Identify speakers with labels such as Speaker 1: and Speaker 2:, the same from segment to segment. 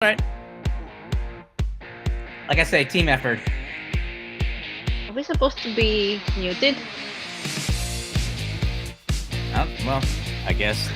Speaker 1: Right. Like I say, team effort.
Speaker 2: Are we supposed to be muted?
Speaker 1: Oh, well, I guess.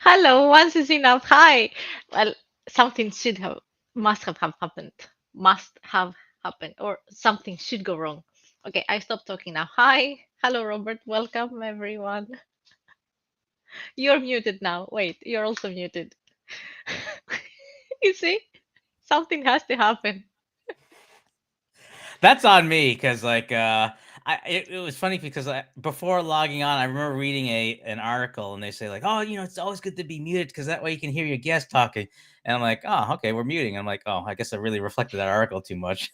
Speaker 2: Hello, once is enough. Hi. Well, something must have happened. Must have happened, or something should go wrong. Okay, I stop talking now. Hi. Hello, Robert. Welcome, everyone. You're muted now. Wait, you're also muted. You see? Something has to happen.
Speaker 1: That's on me because, it was funny because before logging on, I remember reading an article and they say like, oh, it's always good to be muted because that way you can hear your guest talking. And I'm like, oh, okay, we're muting. I'm like, oh, I guess I really reflected that article too much.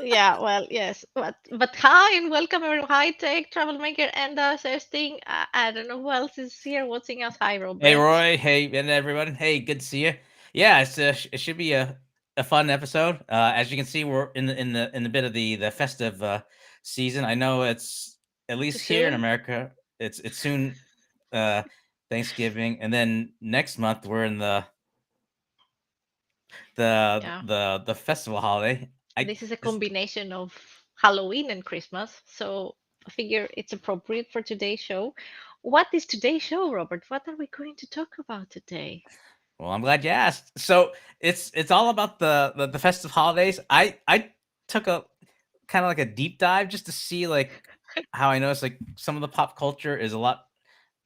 Speaker 2: Yeah, well, yes, but hi and welcome everyone. Hi, Tech Travel Maker and Hosting. I don't know who else is here watching us. Hi,
Speaker 1: Hey,
Speaker 2: Robert.
Speaker 1: Roy. Hey, and everyone. Hey, good to see you. Yeah, it should be a fun episode. As you can see, we're in the bit of the festive season. I know it's at
Speaker 2: Too
Speaker 1: least here in
Speaker 2: soon?
Speaker 1: America. It's soon uh, Thanksgiving, and then next month we're in
Speaker 2: Yeah.
Speaker 1: the festival holiday. I
Speaker 2: This is a
Speaker 1: it's,
Speaker 2: combination of Halloween and Christmas, so I figure it's appropriate for today's show. What is today's show, Robert? What are we going to talk about today?
Speaker 1: well, I'm glad you asked. So it's all about the festive holidays. I took a kind of like a deep dive just to see like how I noticed like some of the pop culture is a lot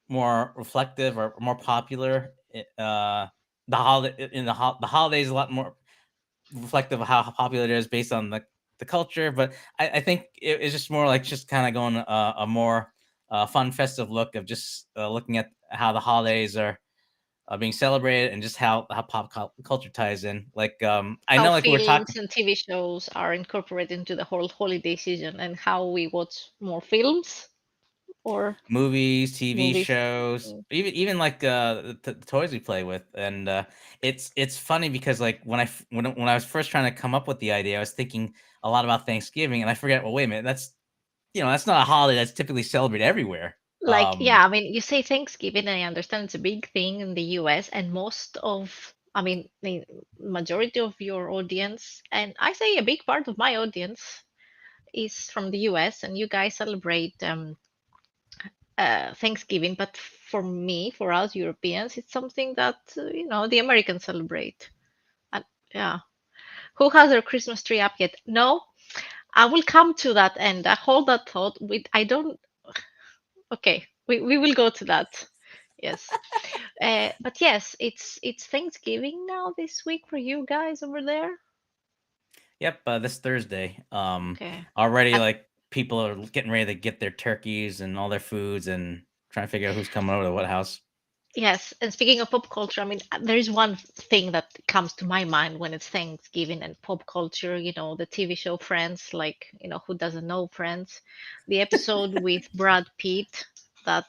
Speaker 1: more reflective or more popular. The holiday in the holidays a lot more reflective of how popular it is based on the culture. But I think it's just more like just kind of going a more fun festive look of just looking at how the holidays are being celebrated and just how culture ties in. Like I
Speaker 2: How
Speaker 1: know like we were
Speaker 2: films
Speaker 1: talking
Speaker 2: and TV shows are incorporated into the whole holiday season and how we watch more films or
Speaker 1: movies, TV
Speaker 2: movies.
Speaker 1: shows,
Speaker 2: Mm.
Speaker 1: even like the toys we play with, and it's funny because like when I was first trying to come up with the idea, I was thinking a lot about Thanksgiving, and I forget. Well, wait a minute, that's not a holiday that's typically celebrated everywhere.
Speaker 2: Like, yeah, I mean, you say Thanksgiving, and I understand it's a big thing in the US, and most of, I mean, the majority of your audience, and I say a big part of my audience is from the US, and you guys celebrate Thanksgiving. But for me, for us Europeans, it's something that, the Americans celebrate. Yeah. Who has their Christmas tree up yet? No, I will come to that end. I hold that thought. With I don't. Okay, we will go to that. Yes. But yes, it's Thanksgiving now this week for you guys over there.
Speaker 1: Yep, this Thursday.
Speaker 2: Okay.
Speaker 1: Already
Speaker 2: And
Speaker 1: like people are getting ready to get their turkeys and all their foods and trying to figure out who's coming over to what house.
Speaker 2: yes, and speaking of pop culture, I mean, there is one thing that comes to my mind when it's Thanksgiving and pop culture, the TV show Friends, like, who doesn't know Friends? The episode with Brad Pitt that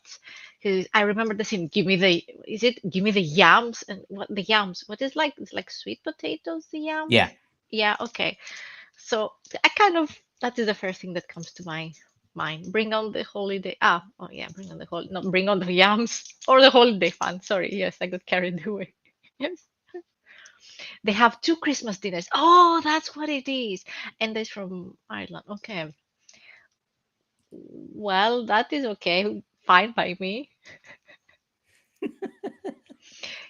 Speaker 2: I remember the scene, give me the yams and what the yams, what is like, it's like sweet potatoes, the yams?
Speaker 1: Yeah,
Speaker 2: Yeah, okay. So I kind of that is the first thing that comes to my mind. Bring on the holiday. Oh yeah, bring on the holiday. No, bring on the yams or the holiday fun. Sorry, yes, I got carried away. Yes, they have two Christmas dinners. Oh, that's what it is. And that's from Ireland. Okay, well, that is okay. Fine by me.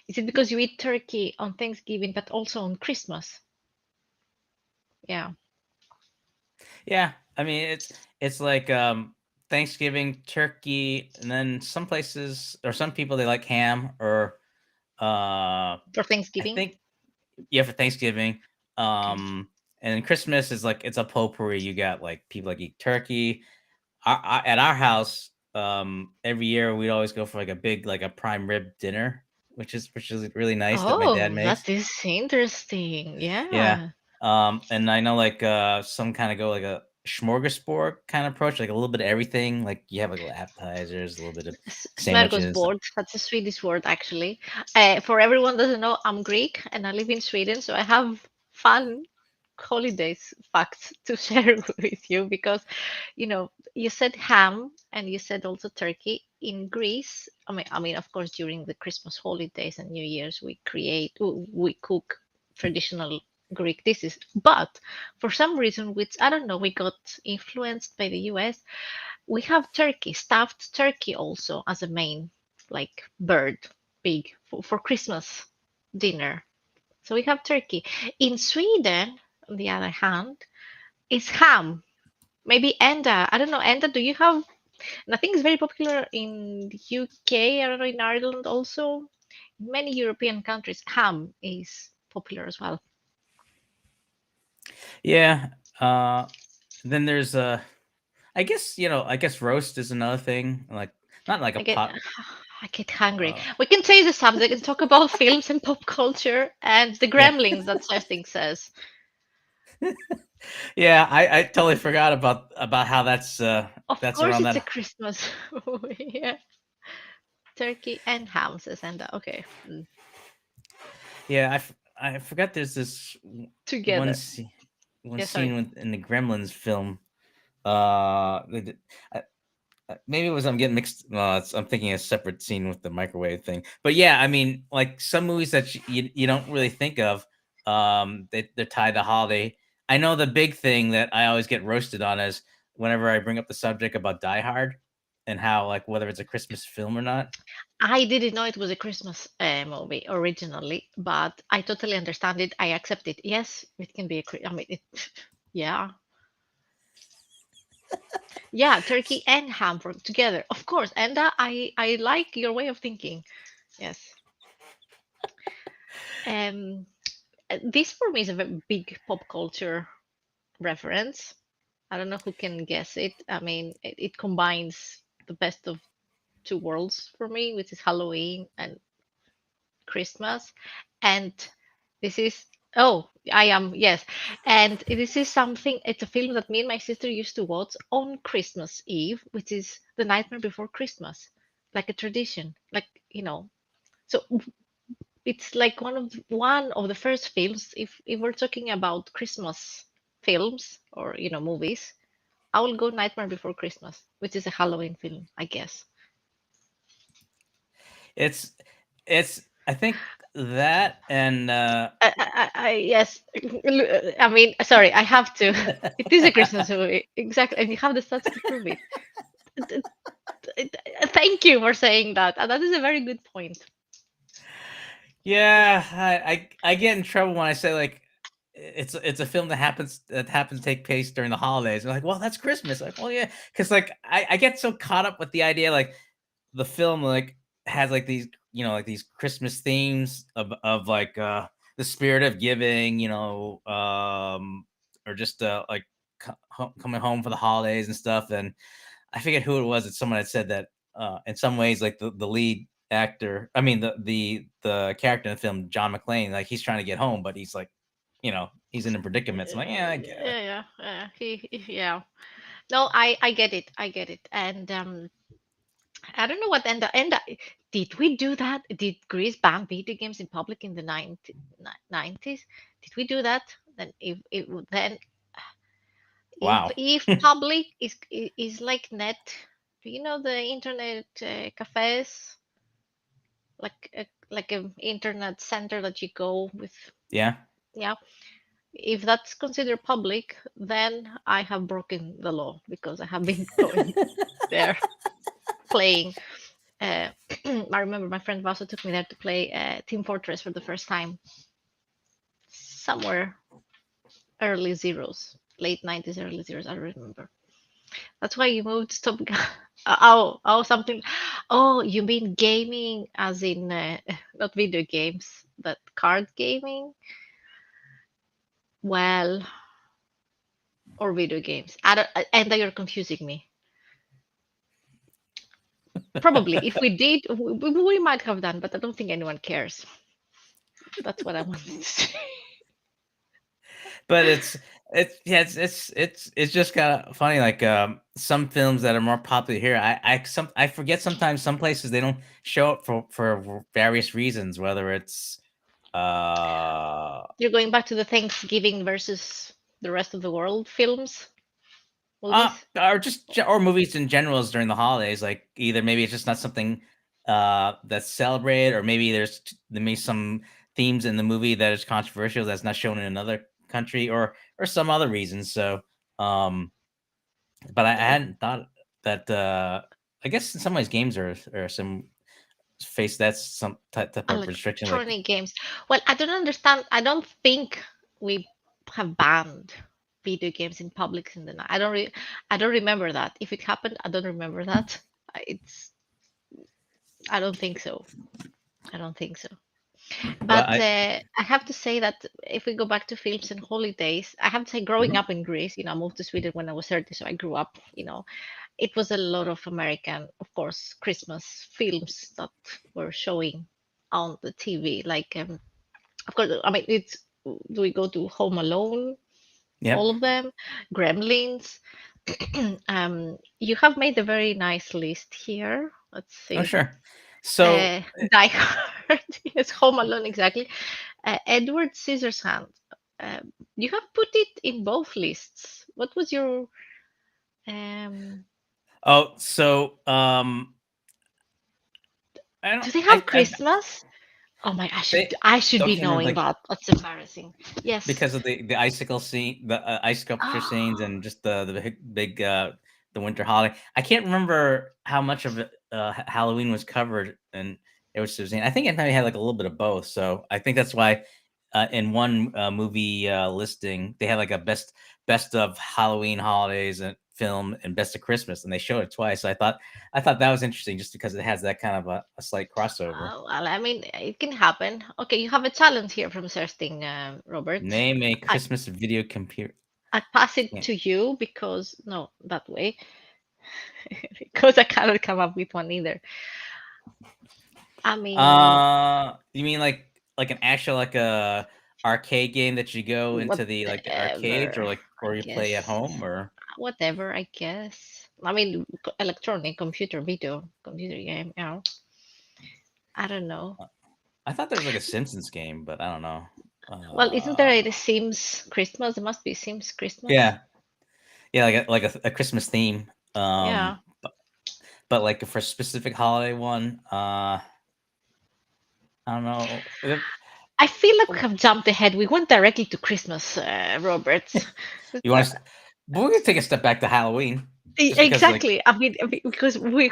Speaker 2: Is it because you eat turkey on Thanksgiving, but also on Christmas? Yeah.
Speaker 1: yeah. I mean, it's like Thanksgiving turkey, and then some places or some people they like ham or
Speaker 2: For
Speaker 1: I
Speaker 2: Thanksgiving.
Speaker 1: think yeah for Thanksgiving.
Speaker 2: Okay.
Speaker 1: And then Christmas is like it's a potpourri. You got like people like eat turkey. At our house, every year we'd always go for like a big like a prime rib dinner, which is really nice that my dad
Speaker 2: Oh,
Speaker 1: makes.
Speaker 2: that is interesting.
Speaker 1: Yeah.
Speaker 2: Yeah.
Speaker 1: And I know like some kind of go like a smorgasbord kind of approach, like a little bit of everything. Like you have like little appetizers, a little bit of sandwiches.
Speaker 2: Smörgåsbord. That's a Swedish word, actually. For everyone doesn't know, I'm Greek and I live in Sweden, so I have fun holidays facts to share with you because, you said ham and you said also turkey. In Greece, I mean, of course, during the Christmas holidays and New Year's, we cook traditional Greek dishes, but for some reason, which I don't know, we got influenced by the US. We have turkey, stuffed turkey also as a main like bird, big for Christmas dinner. So we have turkey. In Sweden, on the other hand, it's ham. Maybe enda. I don't know. Enda, do you have? And I think it's very popular in the UK. I don't know, in Ireland also. In many European countries, ham is popular as well.
Speaker 1: Yeah. Then there's I guess I guess roast is another thing. Like not like a
Speaker 2: I get,
Speaker 1: pot.
Speaker 2: I get hungry.
Speaker 1: Uh,
Speaker 2: We can change the subject and talk about films and pop culture and the
Speaker 1: yeah,
Speaker 2: gremlins that Sesting says.
Speaker 1: yeah. I totally forgot about how
Speaker 2: Of
Speaker 1: that's
Speaker 2: course,
Speaker 1: around
Speaker 2: it's a
Speaker 1: that.
Speaker 2: Christmas movie. Yeah. Turkey and ham, says Enda. Okay.
Speaker 1: Yeah, I forgot. There's this one
Speaker 2: Together.
Speaker 1: scene, one
Speaker 2: Yeah,
Speaker 1: scene
Speaker 2: sorry.
Speaker 1: in the Gremlins film. They maybe it was I'm getting mixed. I'm thinking a separate scene with the microwave thing. But yeah, I mean, like some movies that you don't really think of, they're tied to holiday. I know the big thing that I always get roasted on is whenever I bring up the subject about Die Hard and how like whether it's a Christmas film or not.
Speaker 2: I didn't know it was a Christmas movie originally, but I totally understand it. I accept it. Yes, it can be I mean, yeah. Yeah, turkey and ham for together. Of course. And I like your way of thinking. Yes. Um, this for me is a very big pop culture reference. I don't know who can guess it. I mean, it combines the best of two worlds for me, which is Halloween and Christmas. And this is, oh, I am, yes. And this is something, it's a film that me and my sister used to watch on Christmas Eve, which is The Nightmare Before Christmas, like a tradition, like, So it's like one of the first films. If we're talking about Christmas films or movies, I will go Nightmare Before Christmas, which is a Halloween film, I guess.
Speaker 1: It's it's I think that and
Speaker 2: Yes, I mean, sorry, I have to. It is a Christmas movie, exactly, and you have the stats to prove it. Th- Thank you for saying that, and that is a very good point.
Speaker 1: yeah, I get in trouble when I say like it's a film that happens to take place during the holidays. And like, well, that's Christmas. Like, well, yeah, because like I get so caught up with the idea like the film like has like these like these Christmas themes of like the spirit of giving, or just like coming home for the holidays and stuff. And I forget who it was that someone had said that in some ways like the lead actor, I mean the character in the film, John McClane, like he's trying to get home, but he's like, he's in a predicament. So I'm like, yeah, I get it.
Speaker 2: Yeah. Yeah. No, I get it. I get it. And I don't know what and did we do that? Did Greece ban video games in public in the 90s? Did we do that? Then if it would then
Speaker 1: Wow.
Speaker 2: if public is like net, do you know the internet cafes, like a internet center that you go with?
Speaker 1: Yeah.
Speaker 2: Yeah, if that's considered public, then I have broken the law because I have been going there playing. Uh, I remember my friend Vaso took me there to play Team Fortress for the first time, somewhere early zeros, late 90s, early zeros. I don't remember. That's why you moved Stop. Oh, something. Oh, you mean gaming, as in not video games, but card gaming? Well, or video games. I don't, and that you're confusing me. Probably, if we did, we might have done, but I don't think anyone cares. That's what I wanted to say.
Speaker 1: But it's yeah, it's just kind of funny. Like some films that are more popular here, I forget sometimes some places they don't show up for various reasons, whether it's uh
Speaker 2: You're going back to the Thanksgiving versus the rest of the world films, movies.
Speaker 1: or just or movies in general is during the holidays. Like either maybe it's just not something that's celebrated, or maybe there may be some themes in the movie that is controversial that's not shown in another country, or some other reasons. So um but I hadn't thought that I guess in some ways games are some face that's some type of restriction like
Speaker 2: Electronic games. Well, I don't understand. I don't think we have banned video games in public in the night. I don't remember that. If it happened, I don't remember that. It's I don't think so. I don't think so.
Speaker 1: well
Speaker 2: But
Speaker 1: I
Speaker 2: I have to say that if we go back to films and holidays, I have to say, growing
Speaker 1: Mhm.
Speaker 2: up in Greece, I moved to Sweden when I was 30, so I grew up, it was a lot of American, of course, Christmas films that were showing on the TV. Like, of course, I mean, do we go to Home Alone,
Speaker 1: Yep.
Speaker 2: all of them, Gremlins? You have made a very nice list here. Let's
Speaker 1: Oh,
Speaker 2: see.
Speaker 1: sure. So
Speaker 2: Die Hard, yes, Home Alone, exactly. Edward Scissorhands. You have put it in both lists. What was your um?
Speaker 1: oh so I
Speaker 2: Do
Speaker 1: don't
Speaker 2: they have
Speaker 1: I
Speaker 2: Christmas? Oh my,
Speaker 1: they
Speaker 2: I should
Speaker 1: don't
Speaker 2: be
Speaker 1: you remember
Speaker 2: knowing
Speaker 1: like
Speaker 2: that. That's embarrassing. Yes.
Speaker 1: because of the icicle scene, the ice sculpture scenes,
Speaker 2: Oh,
Speaker 1: and just the big the winter holiday. I can't remember how much of it Halloween was covered, and it was Suzanne. I think it probably had like a little bit of both. So I think that's why in one movie listing they had like a best of Halloween holidays and film and best of Christmas, and they showed it twice. So I thought that was interesting just because it has that kind of a slight crossover.
Speaker 2: well, I mean, it can happen. Okay, you have a challenge here from Thirsting, Robert.
Speaker 1: Name a
Speaker 2: I
Speaker 1: Christmas video computer.
Speaker 2: I pass it to you because no, that way, because I cannot come up with one either. I mean,
Speaker 1: You mean like an actual like a arcade game that you go into the arcades, or
Speaker 2: whatever.
Speaker 1: or
Speaker 2: I
Speaker 1: you play at
Speaker 2: guess
Speaker 1: home, or
Speaker 2: whatever. I guess. I mean, electronic computer video computer game. I don't know.
Speaker 1: I thought there was like a Simpsons game, but I don't know.
Speaker 2: Well, isn't there
Speaker 1: Uh,
Speaker 2: a Sims Christmas? There must be Sims Christmas.
Speaker 1: yeah, yeah, like a Christmas theme.
Speaker 2: Yeah.
Speaker 1: But like for a specific holiday one, I don't know.
Speaker 2: I feel like we have jumped ahead. We went directly to Christmas, Robert.
Speaker 1: You want to? But we're gonna take a step back to Halloween, just because like
Speaker 2: Exactly. I mean, because we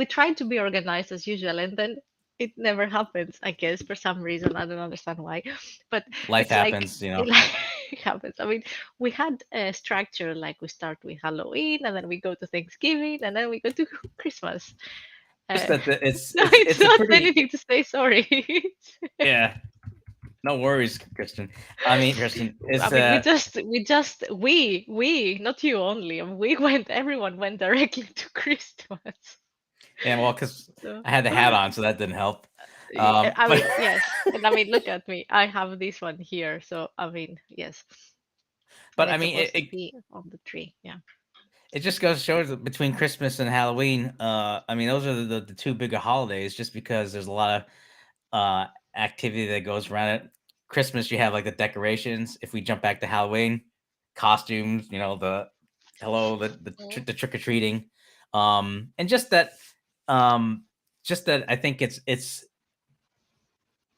Speaker 2: tried to be organized as usual, and then it never happens, I guess, for some reason. I don't understand why. But
Speaker 1: Life
Speaker 2: it's like
Speaker 1: happens, you
Speaker 2: it
Speaker 1: know.
Speaker 2: like happens. I mean, we had a structure like we start with Halloween and then we go to Thanksgiving and then we go to Christmas.
Speaker 1: Just
Speaker 2: Uh,
Speaker 1: that
Speaker 2: no, it's
Speaker 1: it's a
Speaker 2: not
Speaker 1: pretty,
Speaker 2: anything to say sorry.
Speaker 1: yeah. No worries, Christian. I mean, Christian,
Speaker 2: I
Speaker 1: it's
Speaker 2: mean, we, not you only. We went, everyone went directly to Christmas.
Speaker 1: yeah, well, because
Speaker 2: So,
Speaker 1: I had the hat on, so that didn't help.
Speaker 2: I
Speaker 1: But
Speaker 2: mean, yes. And I mean, look at me. I have this one here. So, I mean, yes. And
Speaker 1: but I
Speaker 2: it's
Speaker 1: mean,
Speaker 2: supposed to be on the tree. Yeah.
Speaker 1: it just goes to show that between Christmas and Halloween, I mean, those are the two bigger holidays. Just because there's a lot of uh activity that goes around it. Christmas, you have like the decorations. If we jump back to Halloween, costumes, you know, the hello,
Speaker 2: Mm,
Speaker 1: the trick or treating, and um, just that I think it's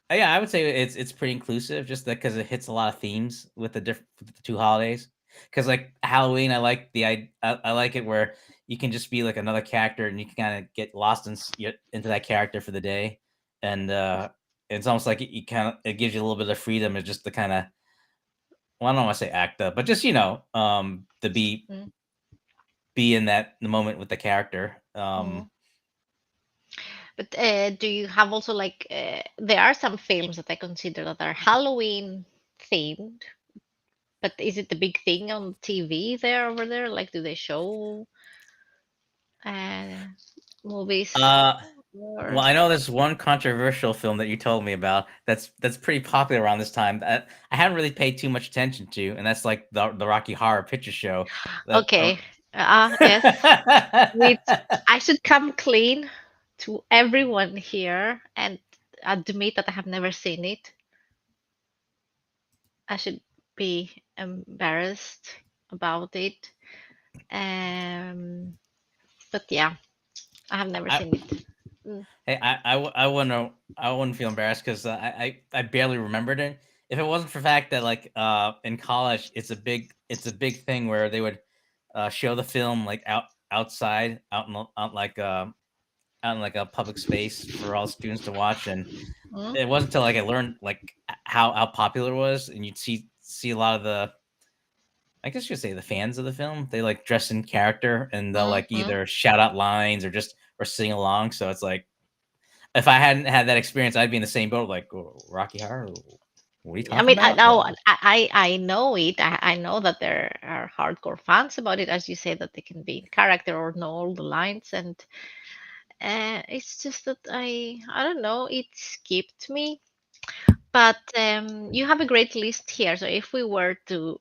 Speaker 1: yeah, I would say it's pretty inclusive, just that because it hits a lot of themes with with the two holidays. Because like Halloween, I like it where you can just be like another character and you can kind of get lost into that character for the day, and it's almost like you kind of it gives you a little bit of freedom, and just to kind of, well, I don't want to say act up, but just to
Speaker 2: mm,
Speaker 1: be in that the moment with the character.
Speaker 2: mm. But do you have also like there are some films that I consider that are Halloween themed, but is it the big thing on TV there over there? Like, do they show uh, movies
Speaker 1: Uh,
Speaker 2: or
Speaker 1: Well, I know there's one controversial film that you told me about that's pretty popular around this time that I haven't really paid too much attention to, and that's like the Rocky Horror Picture Show. That
Speaker 2: okay? Yes, which I should come clean to everyone here and admit that I have never seen it. I should be embarrassed about it. Um, but yeah, I have never
Speaker 1: I,
Speaker 2: seen it. Mm,
Speaker 1: hey, I wouldn't feel embarrassed because I barely remembered it. If it wasn't for the fact that like in college it's a big thing where they would show the film like outside out in like a public space for all students to watch, and
Speaker 2: mm,
Speaker 1: it wasn't until like I learned like how popular it was, and you'd see a lot of the, I guess you could say, the fans of the film. They like dress in character and they'll
Speaker 2: mm,
Speaker 1: like
Speaker 2: mm.
Speaker 1: either shout out lines or just or sing along. So it's like if I hadn't had that experience, I'd be in the same boat. Like, "Oh, Rocky Horror, what are you
Speaker 2: I
Speaker 1: talking
Speaker 2: mean, I
Speaker 1: about?"
Speaker 2: know, I know it. I know that there are hardcore fans about it, as you say, that they can be in character or know all the lines, and it's just that I don't know, it skipped me. But you have a great list here. So if we were to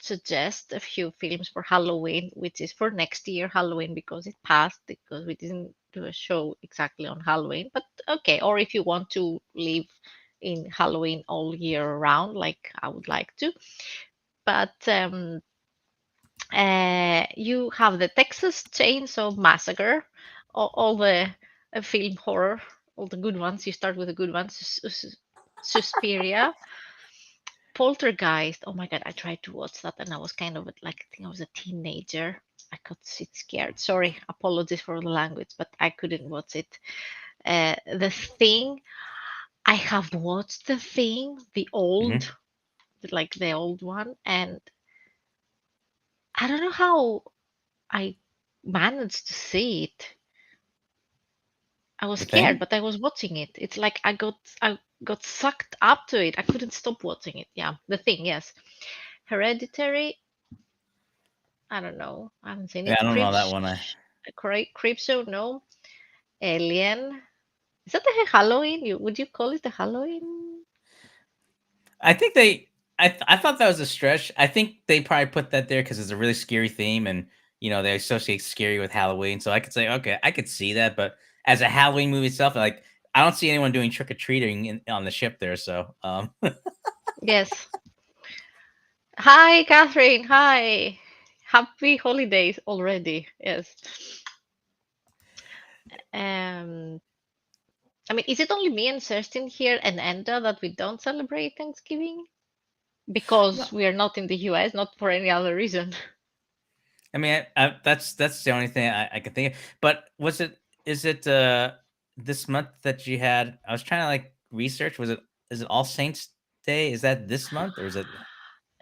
Speaker 2: suggest a few films for Halloween, which is for next year Halloween because it passed because we didn't do a show exactly on Halloween. But okay, or if you want to live in Halloween all year round, like I would like to. But you have the Texas Chainsaw Massacre, all the film horror, all the good ones. You start with the good ones. Suspiria, Poltergeist. Oh my God, I tried to watch that and I was kind of like, I think I was a teenager. I got shit scared. Sorry, apologies for the language, but I couldn't watch it. The Thing, I have watched The Thing,
Speaker 1: Hmm.
Speaker 2: like the old one, and I don't know how I managed to see it. I was
Speaker 1: The
Speaker 2: scared,
Speaker 1: Thing.
Speaker 2: but I was watching it. It's like I got sucked up to it. I couldn't stop watching it. Yeah, The Thing, yes. Hereditary, I don't know. I haven't seen
Speaker 1: Yeah,
Speaker 2: it.
Speaker 1: I don't know that one.
Speaker 2: Creep Show, no. Alien. Is that the Halloween? Would you call it the Halloween?
Speaker 1: I think they. I thought that was a stretch. I think they probably put that there because it's a really scary theme, and they associate scary with Halloween. So I could say, okay, I could see that. But as a Halloween movie itself, like I don't see anyone doing trick or treating on the ship there. So
Speaker 2: Yes. Hi, Catherine. Hi. Happy holidays already. Yes. Um, I mean, is it only me and Kerstin here and Enda that we don't celebrate Thanksgiving?
Speaker 1: no,
Speaker 2: Because we are not in the US, not for any other reason.
Speaker 1: I mean that's the only thing I can think of. But was it? Is it? this month that you had, I was trying to like research. Was it is it All Saints Day? Is that this month or is it?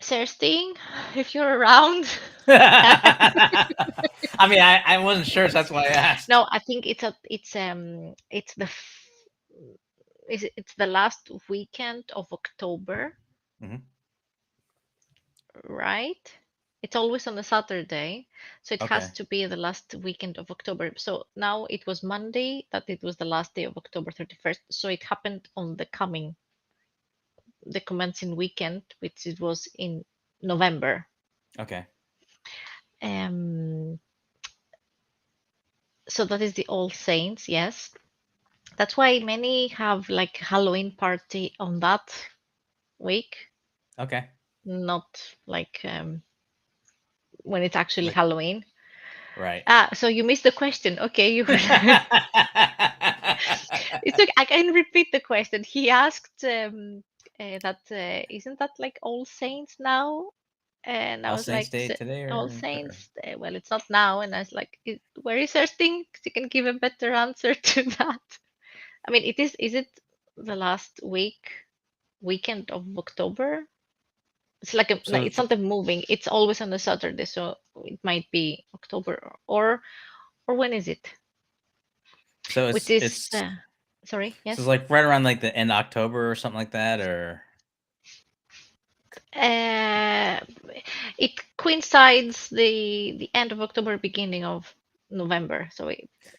Speaker 2: Thirsting, if you're around.
Speaker 1: I mean, I wasn't sure, so that's why I asked.
Speaker 2: No, I think it's it's the last weekend of October,
Speaker 1: Hmm.
Speaker 2: right? It's always on a Saturday, so it has
Speaker 1: Okay.
Speaker 2: to be the last weekend of October. So now it was Monday that it was the last day of October 31st. So it happened on the commencing weekend, which it was in November.
Speaker 1: Okay.
Speaker 2: Um, so that is the All Saints, yes. That's why many have like Halloween party on that week,
Speaker 1: Okay.
Speaker 2: not like when it's actually
Speaker 1: Like
Speaker 2: Halloween.
Speaker 1: right.
Speaker 2: Ah, so you missed the question. Okay, you it's okay. I can repeat the question. He asked that isn't that like All Saints now? And I
Speaker 1: All
Speaker 2: was
Speaker 1: Saints
Speaker 2: like,
Speaker 1: Day today,
Speaker 2: All
Speaker 1: or
Speaker 2: Saints, well, it's not now. And I was like, where is her thing? You can give a better answer to that. I mean, it is it the last weekend of October? It's like no,
Speaker 1: so
Speaker 2: it's not a moving. It's always on a Saturday, so it might be October or when is it?
Speaker 1: so
Speaker 2: Which
Speaker 1: it's
Speaker 2: is
Speaker 1: it's
Speaker 2: sorry,
Speaker 1: so it's
Speaker 2: yes.
Speaker 1: like right around like the end of October or something like that, or
Speaker 2: Uh, it coincides the end of October, beginning of November. So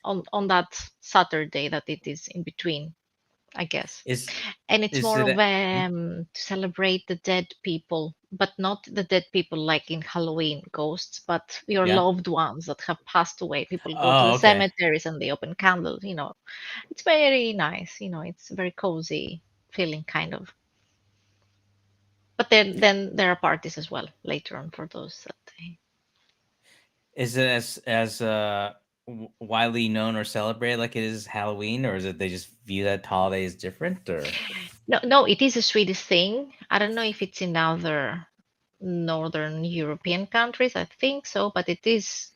Speaker 2: on that Saturday that it is in between, I guess.
Speaker 1: is
Speaker 2: And it's
Speaker 1: is
Speaker 2: more
Speaker 1: it?
Speaker 2: of
Speaker 1: Hmm?
Speaker 2: to celebrate the dead people, but not the dead people like in Halloween ghosts, but your
Speaker 1: Yeah.
Speaker 2: loved ones that have passed away. People go to the
Speaker 1: Oh, okay.
Speaker 2: cemeteries and they open candles. It's very nice. It's very cozy feeling kind of. But then there are parties as well later on for those that they.
Speaker 1: Is it as widely known or celebrated like it is Halloween, or is it they just view that holiday as different, or?
Speaker 2: No, no, it is a Swedish thing. I don't know if it's in other Northern European countries. I think so, but it is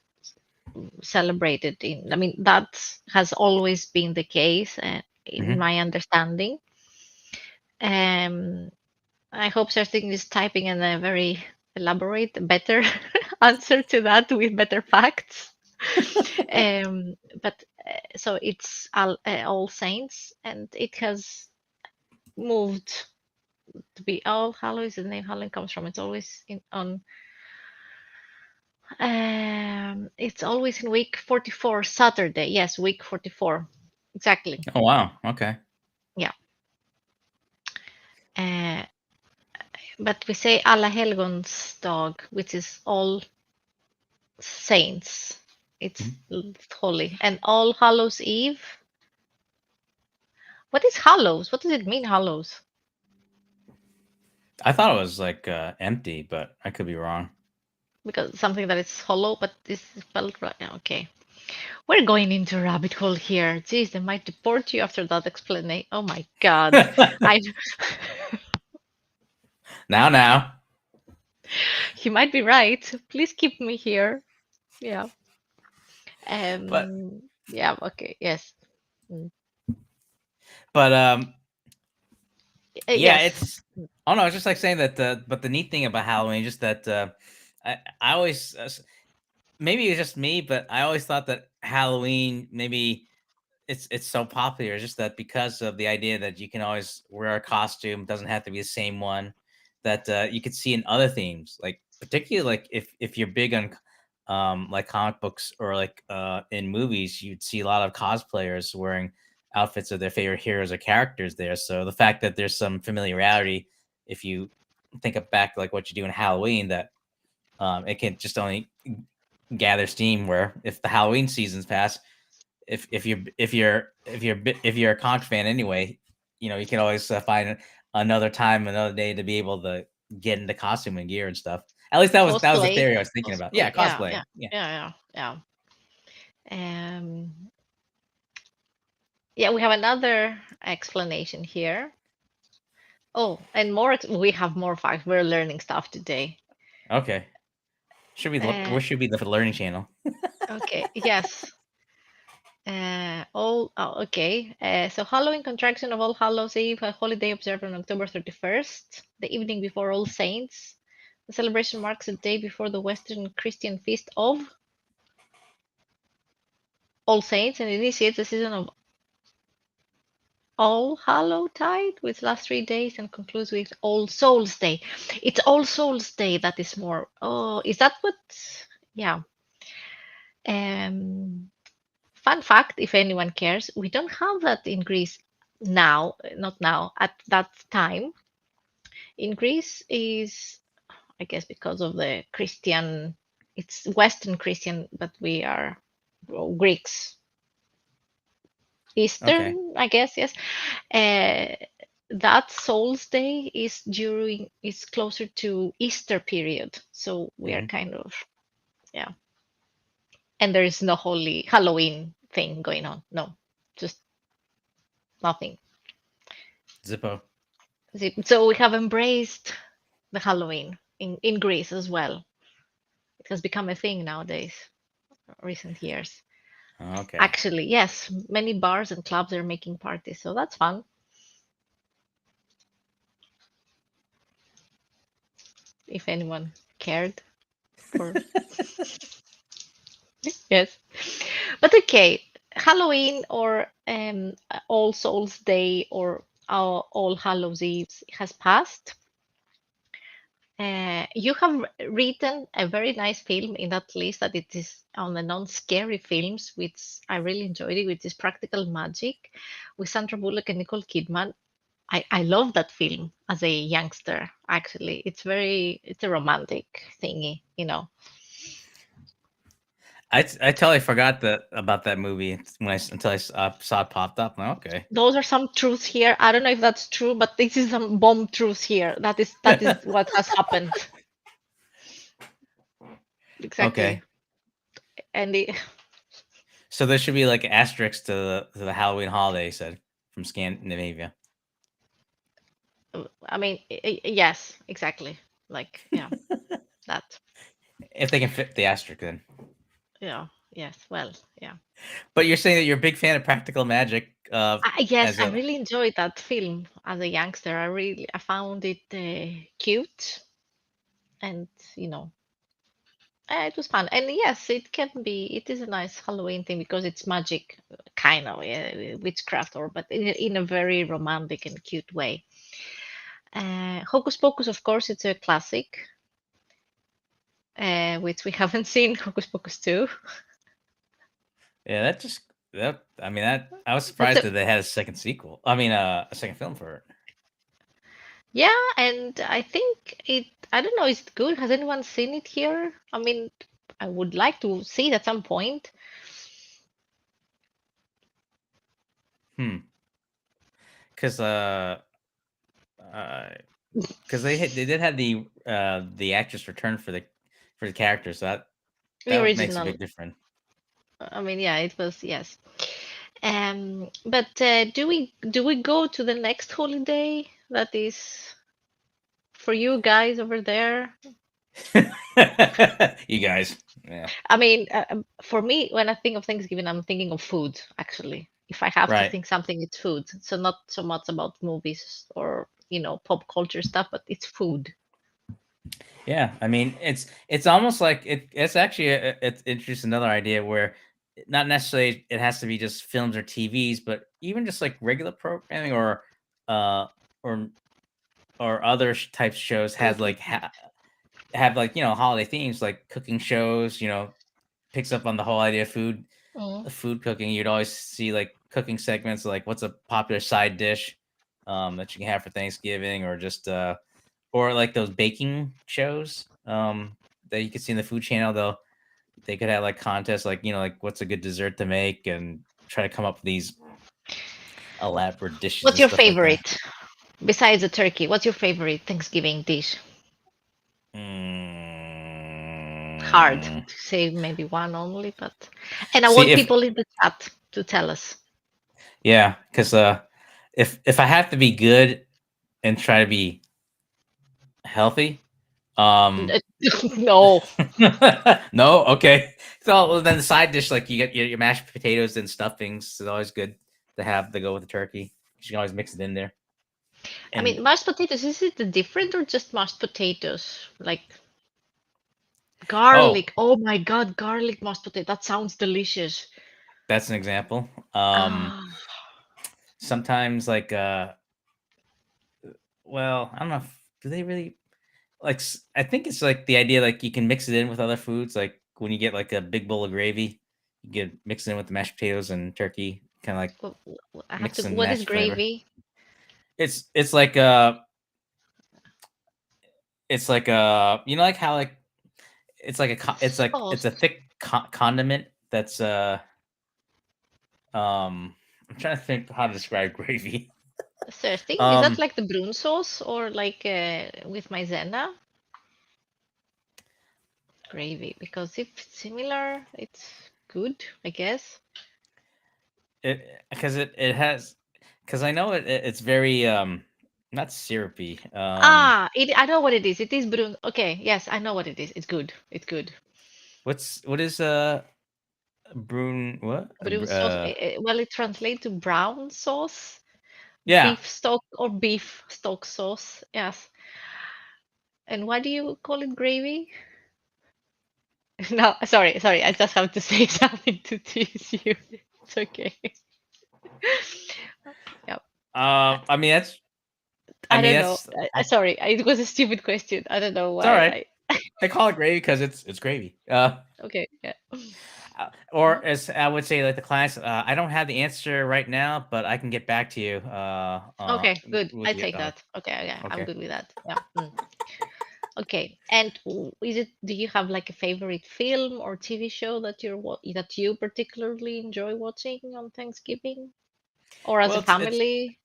Speaker 2: celebrated in. I mean, that has always been the case, in
Speaker 1: Hmm.
Speaker 2: my understanding. Um, I hope Serting is typing in a very elaborate, better answer to that with better facts. But so it's All Saints, and it has moved to be All Hallows. The name Halloween comes from. It's always in on. It's always in week 44, Saturday. Yes, week 44. Exactly.
Speaker 1: Oh wow. Okay.
Speaker 2: Yeah. Uh, but we say Alla Helgons dag, which is All Saints. It's
Speaker 1: Mhm.
Speaker 2: holy. And All Hallows Eve. What is Hallows? What does it mean, Hallows?
Speaker 1: I thought it was like empty, but I could be wrong.
Speaker 2: Because something that is hollow, but this is spelled right. Yeah, okay. We're going into a rabbit hole here. Jeez, they might deport you after that explanation. Oh my God. I
Speaker 1: Now,
Speaker 2: You might be right. Please keep me here. Yeah.
Speaker 1: but
Speaker 2: Yeah, okay. Yes. Mm.
Speaker 1: but yeah,
Speaker 2: Yes.
Speaker 1: it's. Oh no, it's just like saying that. But the neat thing about Halloween, just that I always maybe it's just me, but I always thought that Halloween maybe it's so popular just that because of the idea that you can always wear a costume, doesn't have to be the same one, that you could see in other themes, like particularly like if you're big on like comic books or like in movies, you'd see a lot of cosplayers wearing outfits of their favorite heroes or characters there. So the fact that there's some familiarity, if you think of back like what you do in Halloween, that it can just only gather steam. Where if the Halloween season's pass, if you're a comic fan anyway, you can always find another time, another day to be able to get into costume and gear and stuff. At least that was the
Speaker 2: Cosplay.
Speaker 1: theory I was thinking about. Yeah,
Speaker 2: Cosplay. Yeah, yeah.
Speaker 1: cosplay. Yeah.
Speaker 2: Yeah, yeah, yeah. Yeah, we have another explanation here. Oh, and we have more facts. We're learning stuff today.
Speaker 1: Okay. Should be
Speaker 2: Uh,
Speaker 1: where should be the learning channel?
Speaker 2: okay, yes. Okay. So Halloween contraction of All Hallows Eve, a holiday observed on October 31st, the evening before All Saints. The celebration marks the day before the Western Christian feast of All Saints and initiates the season of All Hallow Tide, which lasts 3 days and concludes with All Souls Day. It's All Souls Day that is more. Oh, is that what? Yeah. Um, Fun fact, if anyone cares, we don't have that in Greece now, not now, at that time. In Greece is, I guess, because of the Christian, it's Western Christian, but we are well, Greeks.
Speaker 1: Okay.
Speaker 2: Eastern, I guess, yes. Uh, that Souls Day is closer to Easter period, so we are
Speaker 1: Hmm.
Speaker 2: kind of yeah. And there is no holy Halloween thing going on. No, just nothing.
Speaker 1: Zippo.
Speaker 2: So we have embraced the Halloween in Greece as well. It has become a thing nowadays, recent years.
Speaker 1: Okay.
Speaker 2: Actually, yes, many bars and clubs are making parties, so that's fun. If anyone cared for yes, but okay, Halloween or All Souls Day or All Hallows Eve has passed. You have written a very nice film in that list that it is on the non-scary films, which I really enjoyed it, which is Practical Magic with Sandra Bullock and Nicole Kidman. I love that film as a youngster, actually. It's a romantic thingy, you know.
Speaker 1: I totally forgot about that movie until I saw it popped up. I'm like, okay.
Speaker 2: Those are some truths here. I don't know if that's true, but this is some bomb truths here. That is what has happened. Exactly.
Speaker 1: Okay.
Speaker 2: And
Speaker 1: So there should be like asterisks to the Halloween holiday. You said from Scandinavia.
Speaker 2: I mean, yes, exactly. Like, yeah, that.
Speaker 1: If they can fit the asterisk, then.
Speaker 2: Yeah, yes, well, yeah.
Speaker 1: But you're saying that you're a big fan of practical magic.
Speaker 2: Yes,
Speaker 1: As
Speaker 2: I
Speaker 1: a
Speaker 2: really enjoyed that film as a youngster. I found it cute and, you know, it was fun. And yes, it is a nice Halloween thing because it's magic, kind of, yeah, witchcraft, but in a very romantic and cute way. Hocus Pocus, of course, it's a classic, which we haven't seen, Hocus Pocus 2.
Speaker 1: yeah, that I mean that I was
Speaker 2: That's
Speaker 1: surprised
Speaker 2: a
Speaker 1: that they had a second sequel. I mean, a second film for it.
Speaker 2: Yeah, and I think I don't know, is it good? Has anyone seen it here? I mean, I would like to see it at some point.
Speaker 1: Hmm. Because uh, because they did have the actress return for the characters. So
Speaker 2: The
Speaker 1: that makes a
Speaker 2: original.
Speaker 1: big difference.
Speaker 2: I mean, yeah, it was, yes. But do we go to the next holiday that is for you guys over there?
Speaker 1: You guys, yeah,
Speaker 2: I mean, for me, when I think of Thanksgiving, I'm thinking of food, actually. If I have to
Speaker 1: right.
Speaker 2: think something, it's food. So not so much about movies or, pop culture stuff, but it's food.
Speaker 1: Yeah, I mean, it's almost like it's actually it introduced another idea where not necessarily it has to be just films or TVs, but even just like regular programming uh or or other types of shows has
Speaker 2: Mhm.
Speaker 1: like have like holiday themes like cooking shows. Picks up on the whole idea of
Speaker 2: Mm.
Speaker 1: food cooking. You'd always see like cooking segments like what's a popular side dish that you can have for Thanksgiving or just or like those baking shows that you can see in the food channel. They could have like contests like like what's a good dessert to make and try to come up with these elaborate dishes
Speaker 2: What's
Speaker 1: and
Speaker 2: your
Speaker 1: stuff like that.
Speaker 2: favorite besides the turkey? What's your favorite Thanksgiving dish? Hard
Speaker 1: Mm.
Speaker 2: to say maybe one only, but and I
Speaker 1: See
Speaker 2: want
Speaker 1: if
Speaker 2: people in the chat to tell us.
Speaker 1: yeah, because if I have to be good and try to be healthy,
Speaker 2: N-
Speaker 1: um,
Speaker 2: No.
Speaker 1: No, okay. So well, then the side dish, like you get your mashed potatoes and stuffings, is always good to have to go with the turkey. You can always mix it in there.
Speaker 2: I
Speaker 1: And
Speaker 2: mean, mashed potatoes, is it different or just mashed potatoes? Like
Speaker 1: oh,
Speaker 2: garlic. Oh my God, garlic mashed potato. That sounds delicious.
Speaker 1: that's an example.
Speaker 2: Ah,
Speaker 1: Sometimes like well, I don't know if do they really like I think it's like the idea like you can mix it in with other foods like when you get like a big bowl of gravy, you get mix it in with the mashed potatoes and turkey, kind of like
Speaker 2: I have to.
Speaker 1: mix and
Speaker 2: What is
Speaker 1: match flavor.
Speaker 2: gravy?
Speaker 1: It's like it's like you know like how like it's like it's a
Speaker 2: Sauce.
Speaker 1: thick condiment that's I'm trying to think how to describe gravy.
Speaker 2: Thirsting? Is that
Speaker 1: um
Speaker 2: like the brune sauce or like with maizena gravy? Because if it's similar, it's good, I guess.
Speaker 1: it because it has because I know it's very not syrupy.
Speaker 2: I know what it is. It is brune. Okay, yes, I know what it is. It's good. It's good.
Speaker 1: What is brune what
Speaker 2: Brune sauce. Well, it translates to brown sauce,
Speaker 1: yeah.
Speaker 2: beef stock or beef stock sauce. Yes. And why do you call it gravy? No, sorry. I just have to say something to tease you. It's okay. Yeah.
Speaker 1: I mean that's I
Speaker 2: I
Speaker 1: mean
Speaker 2: don't know.
Speaker 1: that's I,
Speaker 2: Sorry, it was a stupid question. I don't know
Speaker 1: it's all right.
Speaker 2: why.
Speaker 1: They call it gravy because it's gravy.
Speaker 2: Okay, yeah.
Speaker 1: Or as I would say, like the clients, I don't have the answer right now, but I can get back to you.
Speaker 2: Okay, good.
Speaker 1: With
Speaker 2: I
Speaker 1: the
Speaker 2: take that. Okay, okay, I'm
Speaker 1: okay.
Speaker 2: good with that. Yeah. Okay. And is it? Do you have like a favorite film or TV show that that you particularly enjoy watching on Thanksgiving or as
Speaker 1: Well,
Speaker 2: a
Speaker 1: it's
Speaker 2: family,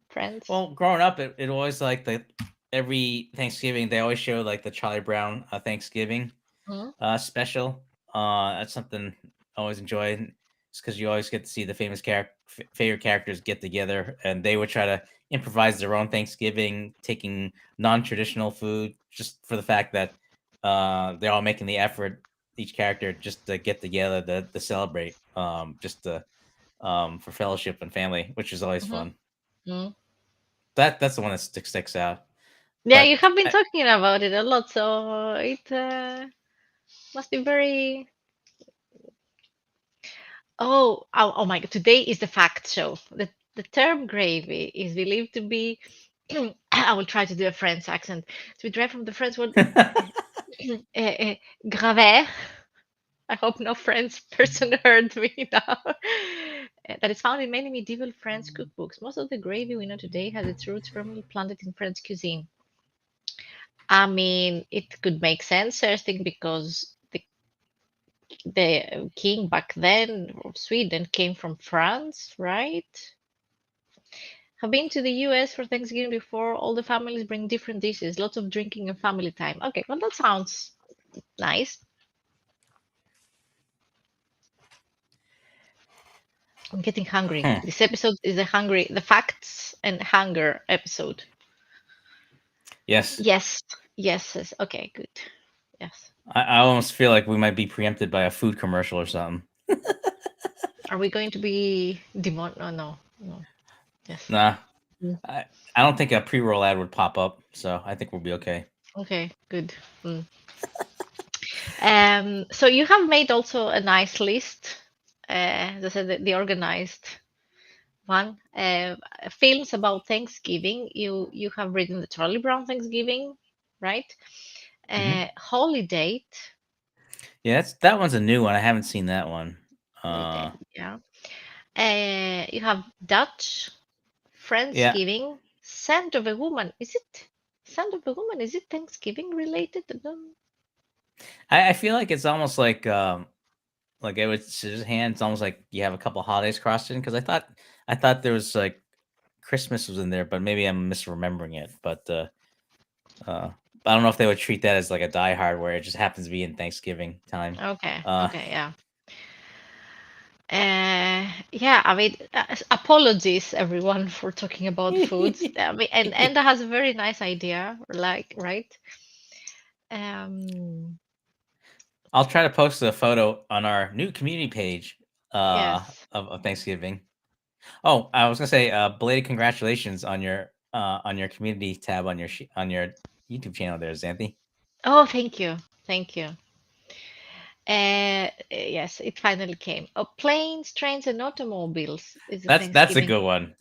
Speaker 2: friends?
Speaker 1: well, growing up, it always like the every Thanksgiving they always show like the Charlie Brown Thanksgiving
Speaker 2: Mm-hmm.
Speaker 1: special. That's something I always enjoy. It's because you always get to see the favorite characters get together, and they would try to improvise their own Thanksgiving, taking non-traditional food, just for the fact that they're all making the effort, each character, just to get together to celebrate, just to for fellowship and family, which is always fun.
Speaker 2: Mm-hmm.
Speaker 1: That's the one that sticks out.
Speaker 2: Yeah, you
Speaker 1: But
Speaker 2: have been talking about it a lot, so it must be very. Oh my God! Today is the fact show. The term gravy is believed to be. I will try to do a French accent. To be derived from the French word graver. I hope no French person heard me now. That is found in many medieval French cookbooks. Most of the gravy we know today has its roots firmly planted in French cuisine. I mean, it could make sense, I think, because the king back then of Sweden came from France, right? Have been to the US for Thanksgiving before. All the families bring different dishes, lots of drinking and family time. Okay, well, that sounds nice. I'm getting hungry.
Speaker 1: hmm,
Speaker 2: This episode is the facts and hunger episode.
Speaker 1: yes,
Speaker 2: Yes, yes. Okay, good. Yes.
Speaker 1: I almost feel like we might be preempted by a food commercial or something.
Speaker 2: Are we going to be demon? No, no, no. Yes.
Speaker 1: Nah,
Speaker 2: Mm.
Speaker 1: I, I don't think a pre-roll ad would pop up, so I think we'll be okay.
Speaker 2: Okay, good. Mm. So you have made also a nice list. As I said, the organized one. Films about Thanksgiving. You have written the Charlie Brown Thanksgiving, right?
Speaker 1: Hmm.
Speaker 2: Holiday.
Speaker 1: Yeah, that one's a new one. I haven't seen that one.
Speaker 2: Holiday.
Speaker 1: Uh,
Speaker 2: Yeah. You have Dutch
Speaker 1: yeah,
Speaker 2: Friendsgiving. Scent of a Woman. Is it Scent of a Woman? Is it Thanksgiving related?
Speaker 1: I feel like it's almost like I would scissors hand. It's almost like you have a couple holidays crossed in because I thought there was like Christmas was in there, but maybe I'm misremembering it. Uh, I don't know if they would treat that as like a Die Hard where it just happens to be in Thanksgiving time.
Speaker 2: Okay,
Speaker 1: Uh,
Speaker 2: okay, yeah. Yeah, I mean, apologies everyone for talking about foods. I mean, and Enda has a very nice idea, like, right? Um,
Speaker 1: I'll try to post a photo on our new community page
Speaker 2: yes.
Speaker 1: of Thanksgiving. Oh, I was gonna say, belated congratulations on your community tab on on your YouTube channel there, Xanthi.
Speaker 2: Oh, thank you. Thank you. Yes, it finally came. Oh, planes, trains, and automobiles is a
Speaker 1: That's a
Speaker 2: Thanksgiving.
Speaker 1: good one.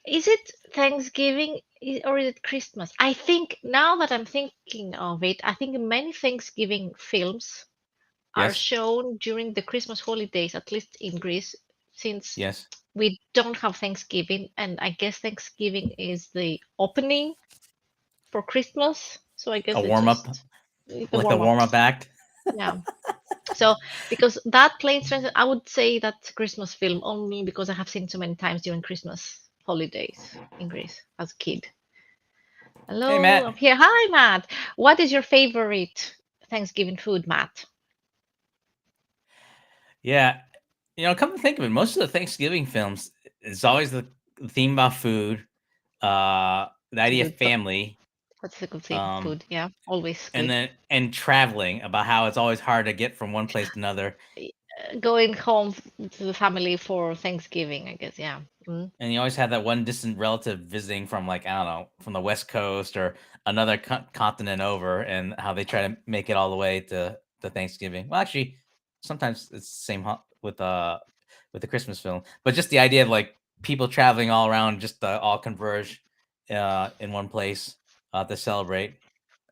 Speaker 2: Is it Thanksgiving or is it Christmas? I think now that I'm thinking of it, I think many Thanksgiving films are
Speaker 1: Yes,
Speaker 2: shown during the Christmas holidays, at least in Greece, since
Speaker 1: yes,
Speaker 2: we don't have Thanksgiving, and I guess Thanksgiving is the opening for Christmas. So I
Speaker 1: a
Speaker 2: guess
Speaker 1: warm up,
Speaker 2: it's a
Speaker 1: like the
Speaker 2: warm up.
Speaker 1: warm up act.
Speaker 2: Yeah. So because that planes, trains, I would say that's Christmas film only because I have seen so many times during Christmas holidays in Greece as a kid.
Speaker 1: Hey,
Speaker 2: Hello,
Speaker 1: Matt.
Speaker 2: I'm here. Hi, Matt. What is your favorite Thanksgiving food, Matt?
Speaker 1: Yeah, come to think of it, most of the Thanksgiving films, it's always the theme about food, the
Speaker 2: It's a
Speaker 1: idea of
Speaker 2: good thought.
Speaker 1: family,
Speaker 2: That's a good theme.
Speaker 1: um,
Speaker 2: Food, yeah, always
Speaker 1: and
Speaker 2: good.
Speaker 1: then traveling, about how it's always hard to get from one place to another.
Speaker 2: Going home to the family for Thanksgiving, I guess. Yeah. Mm.
Speaker 1: And you always have that one distant relative visiting from, like, I don't know, from the West Coast or another continent over, and how they try to make it all the way to Thanksgiving. Well, actually, sometimes it's the same with the Christmas film, but just the idea of, like, people traveling all around just to all converge in one place to celebrate